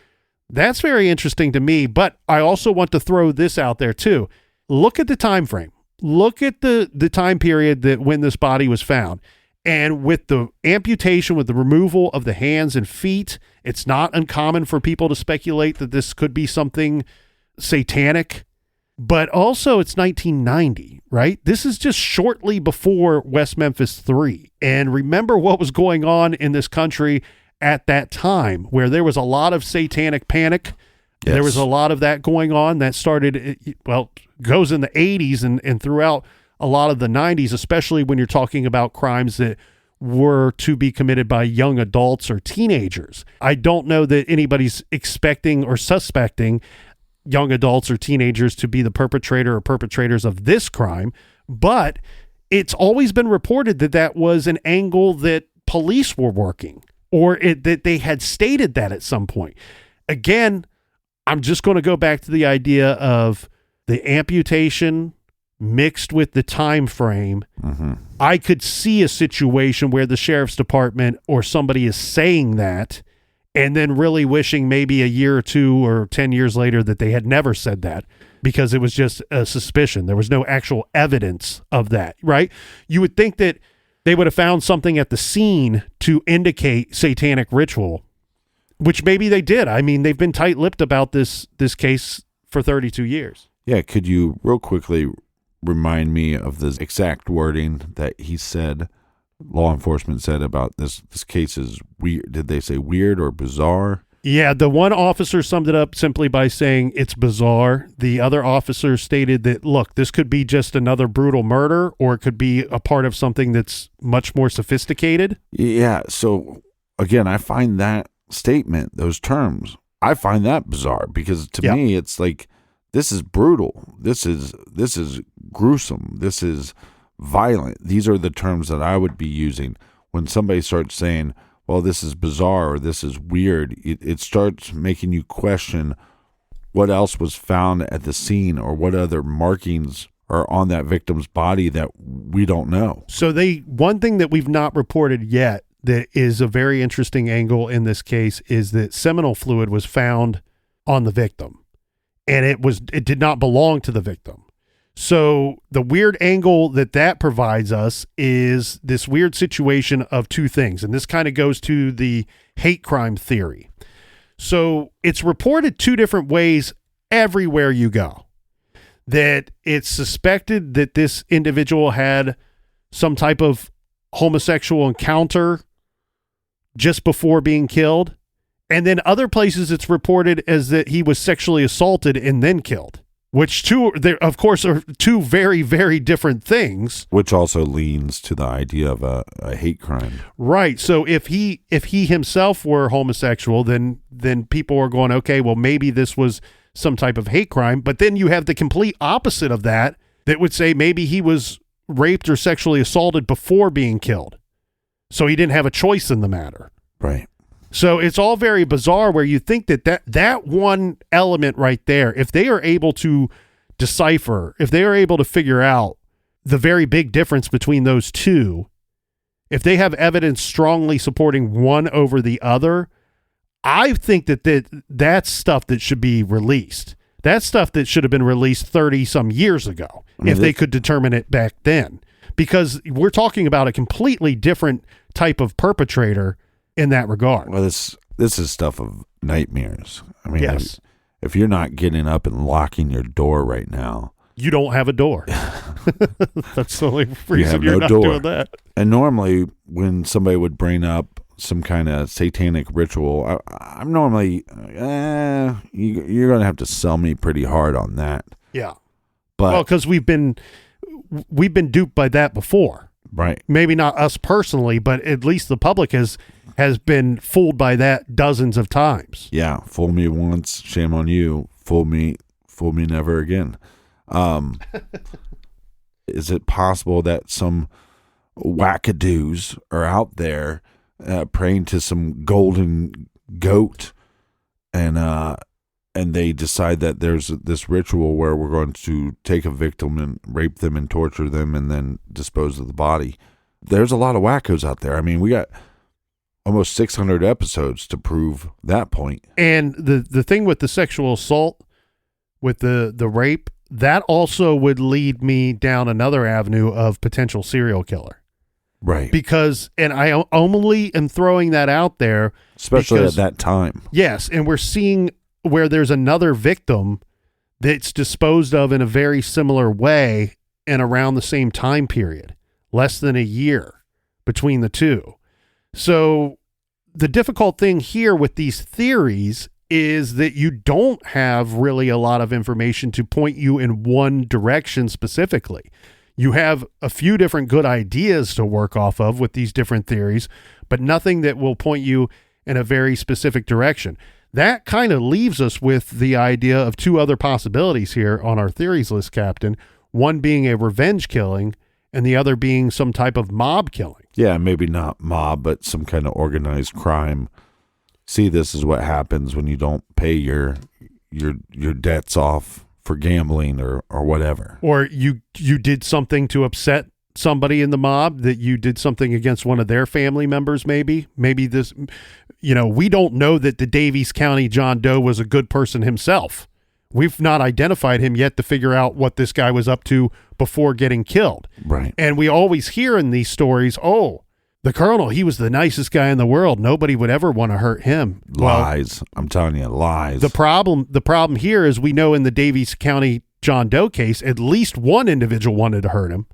That's very interesting to me, but I also want to throw this out there too. Look at the time frame. Look at the time period that when this body was found. And with the amputation, with the removal of the hands and feet, it's not uncommon for people to speculate that this could be something satanic. But also it's 1990, right? This is just shortly before West Memphis 3. And remember what was going on in this country at that time, where there was a lot of satanic panic. Yes. There was a lot of that going on that started, goes in the 80s and throughout a lot of the 90s, especially when you're talking about crimes that were to be committed by young adults or teenagers. I don't know that anybody's expecting or suspecting young adults or teenagers to be the perpetrator or perpetrators of this crime, but it's always been reported that that was an angle that police were working, or that they had stated that at some point. Again, I'm just going to go back to the idea of the amputation mixed with the time frame. Mm-hmm. I could see a situation where the sheriff's department or somebody is saying that and then really wishing maybe a year or 2 or 10 years later that they had never said that, because it was just a suspicion. There was no actual evidence of that, right? You would think that they would have found something at the scene to indicate satanic ritual, which maybe they did. I mean, they've been tight-lipped about this case for 32 years. Yeah, could you real quickly remind me of the exact wording that he said, law enforcement said about this case is weird? Did they say weird or bizarre? Yeah, the one officer summed it up simply by saying it's bizarre. The other officer stated that, look, this could be just another brutal murder, or it could be a part of something that's much more sophisticated. Yeah, so again, I find that statement, those terms, I find that bizarre, because to me it's like, this is brutal. This is gruesome. This is violent. These are the terms that I would be using when somebody starts saying, well, this is bizarre or this is weird. It starts making you question what else was found at the scene, or what other markings are on that victim's body that we don't know. So one thing that we've not reported yet that is a very interesting angle in this case is that seminal fluid was found on the victim, and it did not belong to the victim. So the weird angle that provides us is this weird situation of two things. And this kind of goes to the hate crime theory. So it's reported two different ways everywhere you go, that it's suspected that this individual had some type of homosexual encounter just before being killed. And then other places it's reported as that he was sexually assaulted and then killed. Which of course, are two very, very different things. Which also leans to the idea of a hate crime. Right. So if he himself were homosexual, then people are going, okay, well, maybe this was some type of hate crime. But then you have the complete opposite of that would say maybe he was raped or sexually assaulted before being killed. So he didn't have a choice in the matter. Right. So it's all very bizarre where you think that one element right there, if they are able to decipher, if they are able to figure out the very big difference between those two, if they have evidence strongly supporting one over the other, I think that's stuff that should be released. That's stuff that should have been released 30 some years ago if they could determine it back then, because we're talking about a completely different type of perpetrator in that regard. Well, this is stuff of nightmares. I mean, yes. If you're not getting up and locking your door right now, you don't have a door. That's the only reason you're not doing that. And normally when somebody would bring up some kind of satanic ritual, I'm normally, you're going to have to sell me pretty hard on that. Yeah. But because we've been duped by that before. Right. Maybe not us personally, but at least the public has been fooled by that dozens of times. Yeah. Fool me once, shame on you. Fool me never again. Is it possible that some wackadoos are out there praying to some golden goat and they decide that there's this ritual where we're going to take a victim and rape them and torture them and then dispose of the body? There's a lot of wackos out there. I mean, we got almost 600 episodes to prove that point. And the thing with the sexual assault, with the rape, that also would lead me down another avenue of potential serial killer. Right. Because, and I only am throwing that out there. Especially at that time. Yes. And we're seeing where there's another victim that's disposed of in a very similar way and around the same time period, less than a year between the two. So the difficult thing here with these theories is that you don't have really a lot of information to point you in one direction specifically. You have a few different good ideas to work off of with these different theories, but nothing that will point you in a very specific direction. That kind of leaves us with the idea of two other possibilities here on our theories list, Captain. One being a revenge killing and the other being some type of mob killing. Yeah, maybe not mob, but some kind of organized crime. See, this is what happens when you don't pay your debts off for gambling or whatever. Or you did something to upset somebody in the mob, that you did something against one of their family members, maybe this, we don't know that the Daviess County John Doe was a good person himself. We've not identified him yet to figure out what this guy was up to before getting killed. Right. And we always hear in these stories, oh, the colonel, he was the nicest guy in the world. Nobody would ever want to hurt him. Lies. Well, I'm telling you, lies. The problem here is we know in the Daviess County John Doe case, at least one individual wanted to hurt him.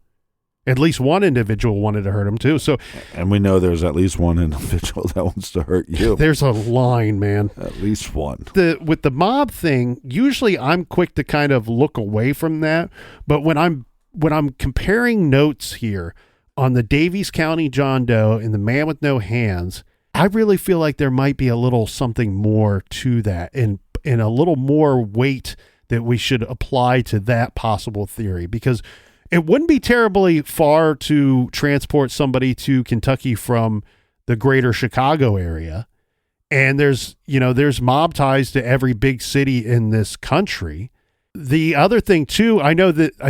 At least one individual wanted to hurt him too. So, and we know there's at least one individual that wants to hurt you. There's a line, man. At least one. With the mob thing, usually I'm quick to kind of look away from that. But when I'm comparing notes here on the Daviess County John Doe and the man with no hands, I really feel like there might be a little something more to that, and a little more weight that we should apply to that possible theory, because it wouldn't be terribly far to transport somebody to Kentucky from the greater Chicago area. And there's mob ties to every big city in this country. The other thing too, I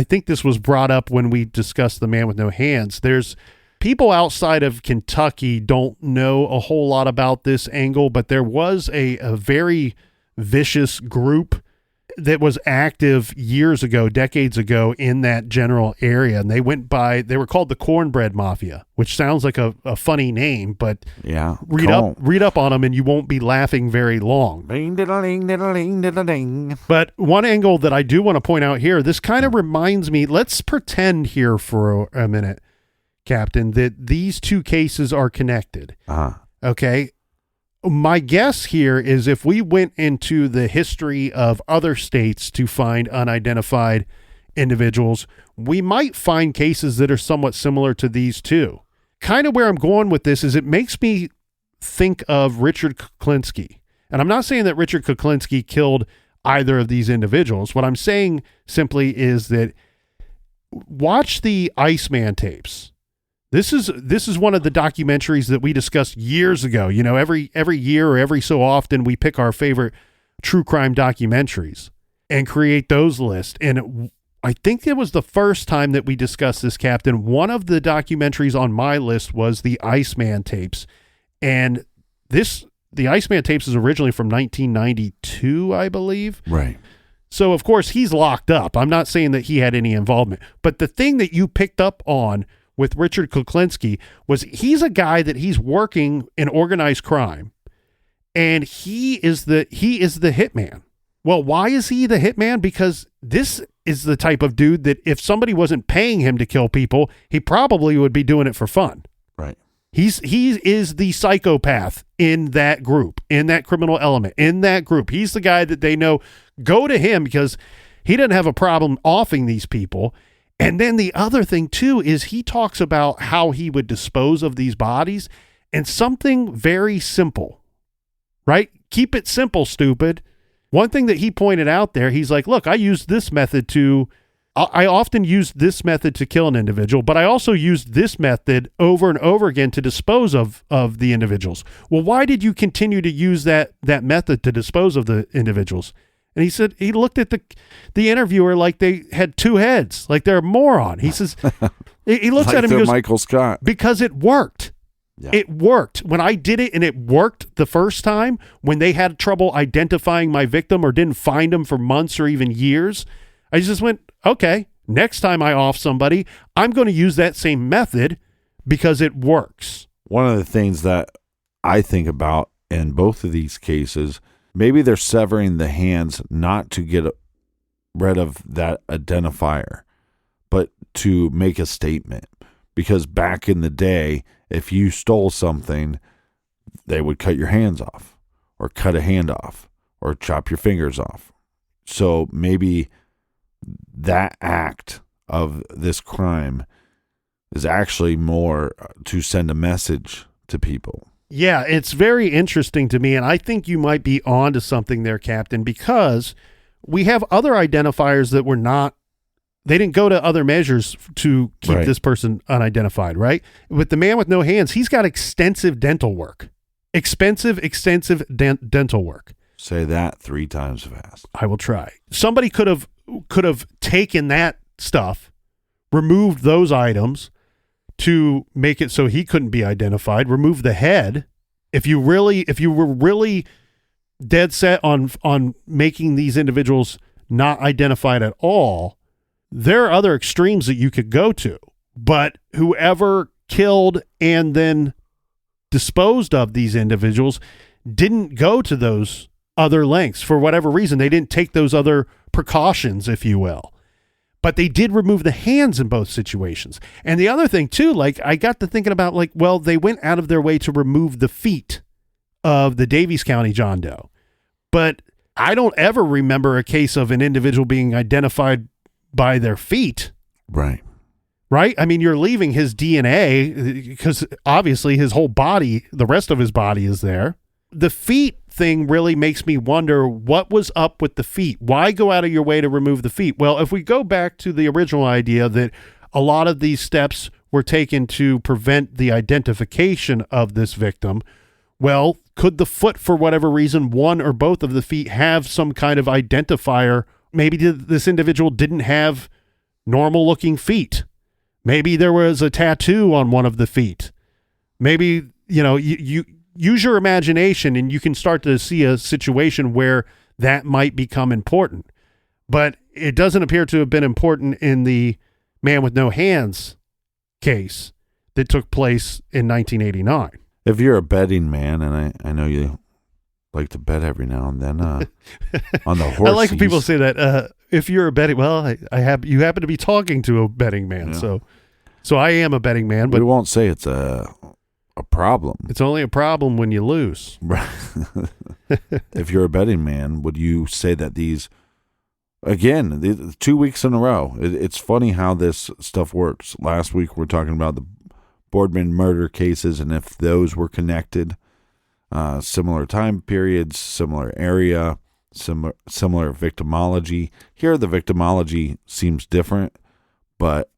think this was brought up when we discussed the man with no hands. There's people outside of Kentucky don't know a whole lot about this angle, but there was a very vicious group that was active years ago, decades ago in that general area. And they were called the Cornbread Mafia, which sounds like a funny name, but yeah, read up on them and you won't be laughing very long. But one angle that I do want to point out here, this kind of reminds me, let's pretend here for a minute, Captain, that these two cases are connected. Okay. My guess here is if we went into the history of other states to find unidentified individuals, we might find cases that are somewhat similar to these two. Kind of where I'm going with this is it makes me think of Richard Kuklinski. And I'm not saying that Richard Kuklinski killed either of these individuals. What I'm saying simply is that watch the Iceman tapes. This is one of the documentaries that we discussed years ago. You know, every year or every so often we pick our favorite true crime documentaries and create those lists. And I think it was the first time that we discussed this, Captain. One of the documentaries on my list was the Iceman tapes. And the Iceman tapes is originally from 1992, I believe. Right. So, of course, he's locked up. I'm not saying that he had any involvement. But the thing that you picked up on with Richard Kuklinski was he's a guy that he's working in organized crime, and he is the hitman. Well, why is he the hitman? Because this is the type of dude that if somebody wasn't paying him to kill people, he probably would be doing it for fun. Right. He is the psychopath in that group, in that criminal element, in that group. He's the guy that they know, go to him because he doesn't have a problem offing these people. And then the other thing, too, is he talks about how he would dispose of these bodies and something very simple, right? Keep it simple, stupid. One thing that he pointed out there, he's like, look, I often use this method to kill an individual, but I also used this method over and over again to dispose of the individuals. Well, why did you continue to use that method to dispose of the individuals? And he said he looked at the interviewer like they had two heads, like they're a moron. He says, he looks like at him and goes, Michael Scott. because it worked. Yeah. It worked. When I did it and it worked the first time, when they had trouble identifying my victim or didn't find him for months or even years, I just went, okay, next time I off somebody, I'm going to use that same method because it works. One of the things that I think about in both of these cases, maybe they're severing the hands not to get rid of that identifier, but to make a statement. Because back in the day, if you stole something, they would cut your hands off or cut a hand off or chop your fingers off. So maybe that act of this crime is actually more to send a message to people. Yeah, it's very interesting to me, and I think you might be onto something there, Captain, because we have other identifiers that were not, they didn't go to other measures to keep Right. this person unidentified, right? With the man with no hands, he's got extensive dental work. Extensive dental work. Say that 3 times fast. I will try. Somebody could have taken that stuff, removed those items to make it so he couldn't be identified, remove the head. If you were really dead set on making these individuals not identified at all, there are other extremes that you could go to. But whoever killed and then disposed of these individuals didn't go to those other lengths for whatever reason. They didn't take those other precautions, if you will. But they did remove the hands in both situations. And the other thing too, like I got to thinking about they went out of their way to remove the feet of the Daviess County John Doe. But I don't ever remember a case of an individual being identified by their feet. Right. Right? I mean, you're leaving his DNA because obviously his whole body, the rest of his body is there. The feet thing really makes me wonder what was up with the feet. Why go out of your way to remove the feet? Well, if we go back to the original idea that a lot of these steps were taken to prevent the identification of this victim, well, could the foot, for whatever reason, one or both of the feet have some kind of identifier maybe this individual didn't have normal looking feet. Maybe there was a tattoo on one of the feet. Maybe, you use your imagination and you can start to see a situation where that might become important. But it doesn't appear to have been important in the man with no hands case that took place in 1989. If you're a betting man, and I know you like to bet every now and then on the horse. I like when people say that. If you're a betting, well, you happen to be talking to a betting man, yeah. so I am a betting man, but we won't say it's a problem. It's only a problem when you lose. If you're a betting man, would you say that these, again, 2 weeks in a row, it's funny how this stuff works. Last week we're talking about the Boardman murder cases and if those were connected, similar time periods, similar area, similar victimology. Here the victimology seems different, but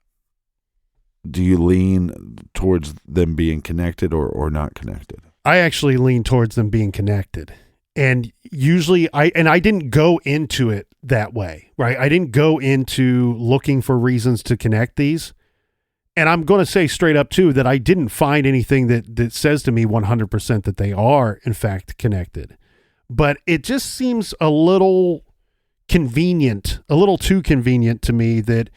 do you lean towards them being connected or not connected? I actually lean towards them being connected. And usually I didn't go into it that way, right? I didn't go into looking for reasons to connect these. And I'm going to say straight up too, that I didn't find anything that says to me 100% that they are in fact connected, but it just seems a little convenient, a little too convenient to me that,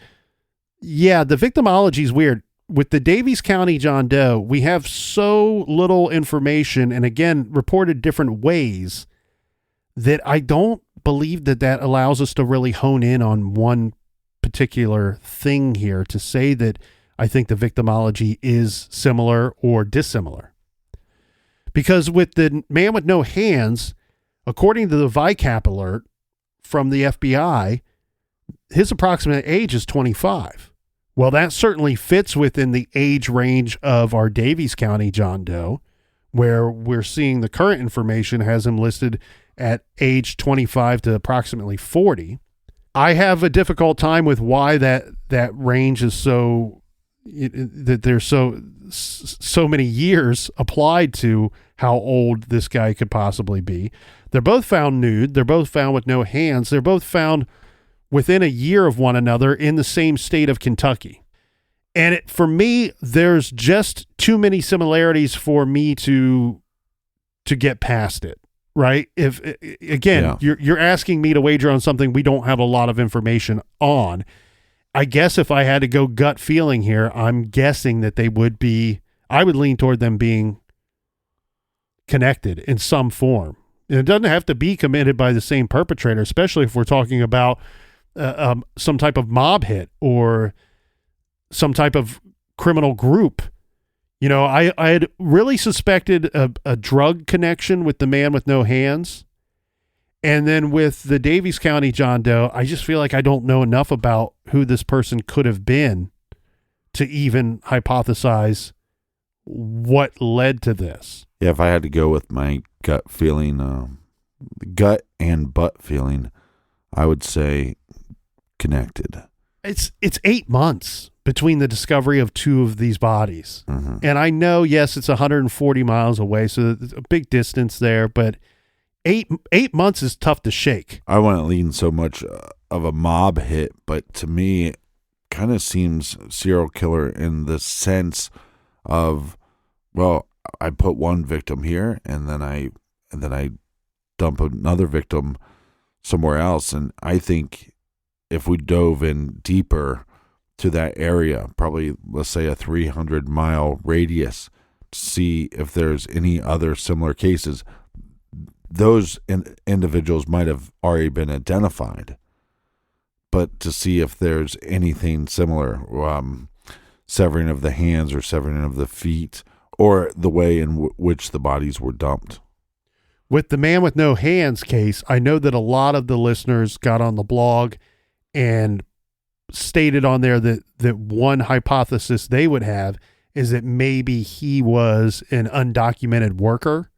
yeah, the victimology is weird. With the Daviess County John Doe, we have so little information and again, reported different ways that I don't believe that allows us to really hone in on one particular thing here to say that I think the victimology is similar or dissimilar. Because with the man with no hands, according to the VICAP alert from the FBI, his approximate age is 25. Well, that certainly fits within the age range of our Daviess County John Doe, where we're seeing the current information has him listed at age 25 to approximately 40. I have a difficult time with why that range is that there's so many years applied to how old this guy could possibly be. They're both found nude. They're both found with no hands. They're both found within a year of one another in the same state of Kentucky. And for me, there's just too many similarities for me to get past it, right? If again, yeah. You're asking me to wager on something we don't have a lot of information on. I guess if I had to go gut feeling here, I'm guessing that I would lean toward them being connected in some form. And it doesn't have to be committed by the same perpetrator, especially if we're talking about some type of mob hit or some type of criminal group. I had really suspected a drug connection with the man with no hands. And then with the Daviess County John Doe, I just feel like I don't know enough about who this person could have been to even hypothesize what led to this. Yeah, if I had to go with my gut feeling, gut and butt feeling, I would say connected. It's 8 months between the discovery of two of these bodies. Mm-hmm. And I know, yes, it's 140 miles away, so it's a big distance there, but 8 months is tough to shake. I wouldn't lean so much of a mob hit, but to me, it kind of seems serial killer in the sense of, well, I put one victim here, and then I dump another victim somewhere else, and I think if we dove in deeper to that area, probably let's say a 300-mile radius, to see if there's any other similar cases. Those individuals might have already been identified, but to see if there's anything similar, severing of the hands or severing of the feet, or the way in which the bodies were dumped. With the man with no hands case, I know that a lot of the listeners got on the blog and stated on there that one hypothesis they would have is that maybe he was an undocumented worker,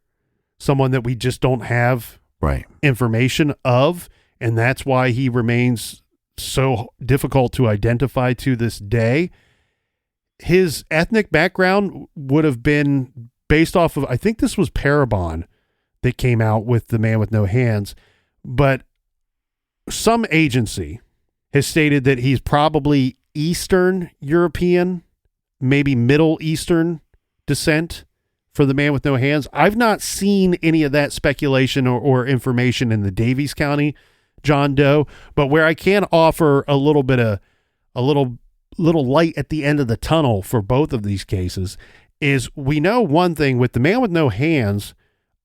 someone that we just don't have information of, and that's why he remains so difficult to identify to this day. His ethnic background would have been based off of, I think this was Parabon that came out with the man with no hands, but some agency has stated that he's probably Eastern European, maybe Middle Eastern descent for the man with no hands. I've not seen any of that speculation or information in the Daviess County John Doe, but where I can offer a little bit of a little light at the end of the tunnel for both of these cases is we know one thing with the man with no hands.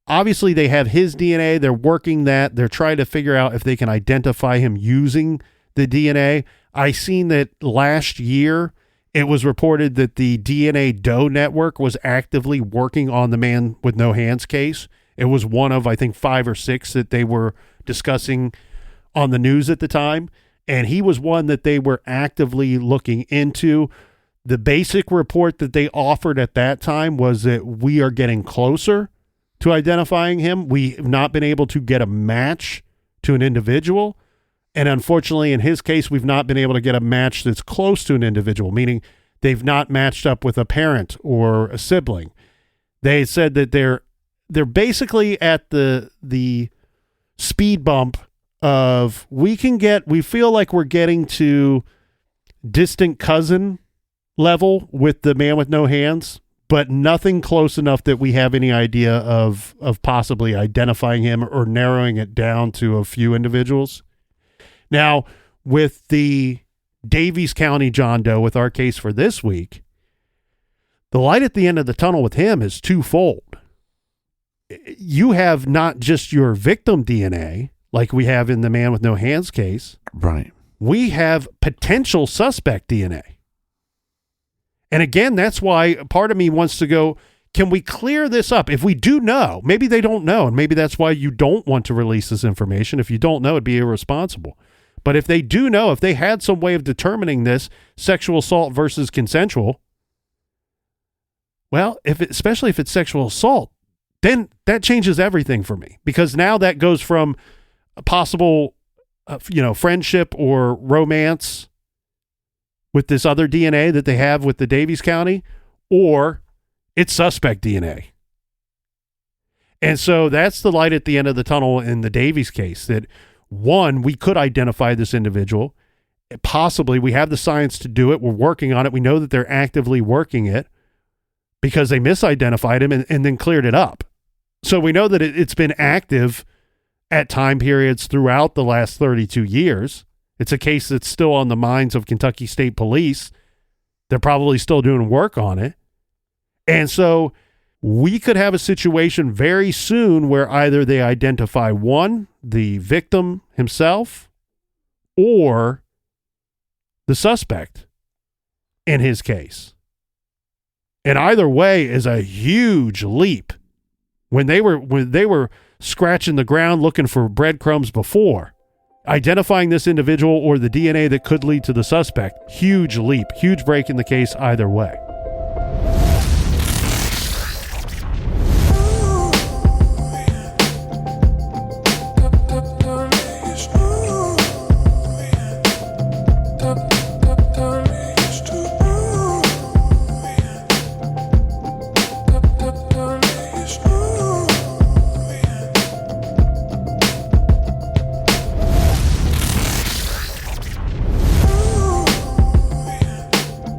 Obviously, they have his DNA. They're working that. They're trying to figure out if they can identify him using the DNA. I seen that last year it was reported that the DNA Doe network was actively working on the man with no hands case. It was one of, I think, 5 or 6 that they were discussing on the news at the time. And he was one that they were actively looking into. The basic report that they offered at that time was that we are getting closer to identifying him. We have not been able to get a match to an individual. And unfortunately, in his case, we've not been able to get a match that's close to an individual, meaning they've not matched up with a parent or a sibling. They said that they're basically at the speed bump of we feel like we're getting to distant cousin level with the man with no hands, but nothing close enough that we have any idea of possibly identifying him or narrowing it down to a few individuals. Now, with the Daviess County John Doe, with our case for this week, the light at the end of the tunnel with him is twofold. You have not just your victim DNA, like we have in the man with no hands case. Right. We have potential suspect DNA. And again, that's why part of me wants to go, can we clear this up? If we do know, maybe they don't know, and maybe that's why you don't want to release this information. If you don't know, it'd be irresponsible. But if they do know, if they had some way of determining this sexual assault versus consensual, well, especially if it's sexual assault, then that changes everything for me, because now that goes from a possible, friendship or romance with this other DNA that they have with the Daviess County, or it's suspect DNA. And so that's the light at the end of the tunnel in the Daviess case, that one, we could identify this individual. Possibly we have the science to do it. We're working on it. We know that they're actively working it because they misidentified him and then cleared it up. So we know that it's been active at time periods throughout the last 32 years. It's a case that's still on the minds of Kentucky State Police. They're probably still doing work on it. And so we could have a situation very soon where either they identify one, the victim himself, or the suspect in his case. And either way is a huge leap. When they were scratching the ground looking for breadcrumbs before, identifying this individual or the DNA that could lead to the suspect, huge leap, huge break in the case either way.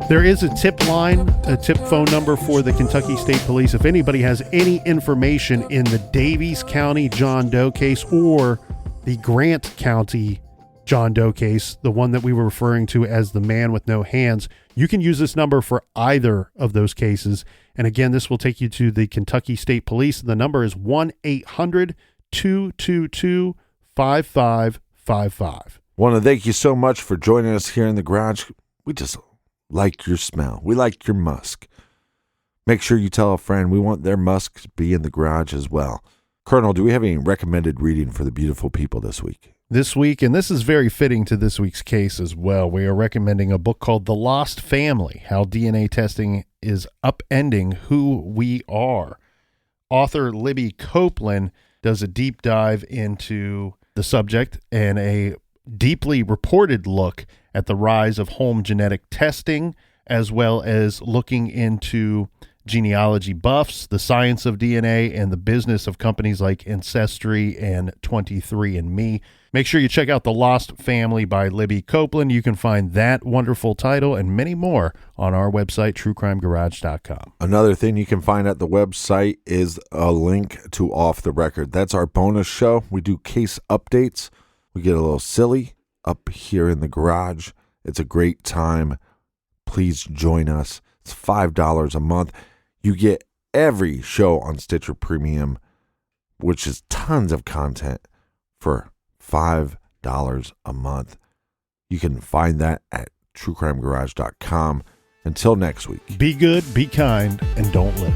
There is a tip line, a tip phone number for the Kentucky State Police. If anybody has any information in the Daviess County John Doe case or the Grant County John Doe case, the one that we were referring to as the man with no hands, you can use this number for either of those cases. And again, this will take you to the Kentucky State Police. The number is 1-800-222-5555. Want to thank you so much for joining us here in the garage. We just like your smell. We like your musk. Make sure you tell a friend. We want their musk to be in the garage as well. Colonel, do we have any recommended reading for the beautiful people this week? This week, and this is very fitting to this week's case as well, we are recommending a book called The Lost Family, How DNA Testing is Upending Who We Are. Author Libby Copeland does a deep dive into the subject and a deeply reported look at the rise of home genetic testing, as well as looking into genealogy buffs, the science of DNA, and the business of companies like Ancestry and 23andMe. Make sure you check out The Lost Family by Libby Copeland. You can find that wonderful title and many more on our website, truecrimegarage.com. Another thing you can find at the website is a link to Off the Record. That's our bonus show. We do case updates. We get a little silly up here in the garage. It's a great time. Please join us. It's $5 a month. You get every show on Stitcher Premium, which is tons of content, for $5 a month. You can find that at truecrimegarage.com. Until next week. Be good, be kind, and don't litter.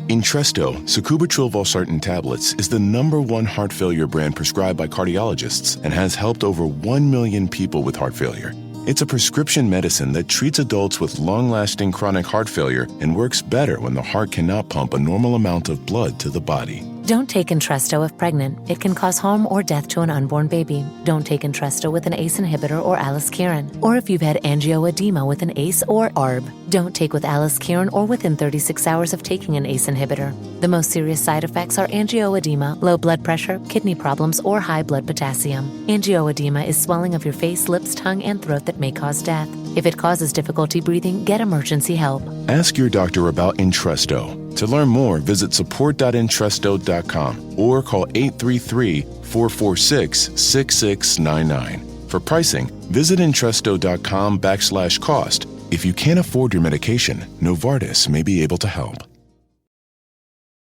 Entresto, sacubitril valsartan tablets, is the #1 heart failure brand prescribed by cardiologists and has helped over 1 million people with heart failure. It's a prescription medicine that treats adults with long-lasting chronic heart failure and works better when the heart cannot pump a normal amount of blood to the body. Don't take Entresto if pregnant. It can cause harm or death to an unborn baby. Don't take Entresto with an ACE inhibitor or aliskiren, or if you've had angioedema with an ACE or ARB. Don't take with aliskiren or within 36 hours of taking an ACE inhibitor. The most serious side effects are angioedema, low blood pressure, kidney problems, or high blood potassium. Angioedema is swelling of your face, lips, tongue, and throat that may cause death. If it causes difficulty breathing, get emergency help. Ask your doctor about Entresto. To learn more, visit support.entresto.com or call 833-446-6699. For pricing, visit Entresto.com/cost. If you can't afford your medication, Novartis may be able to help.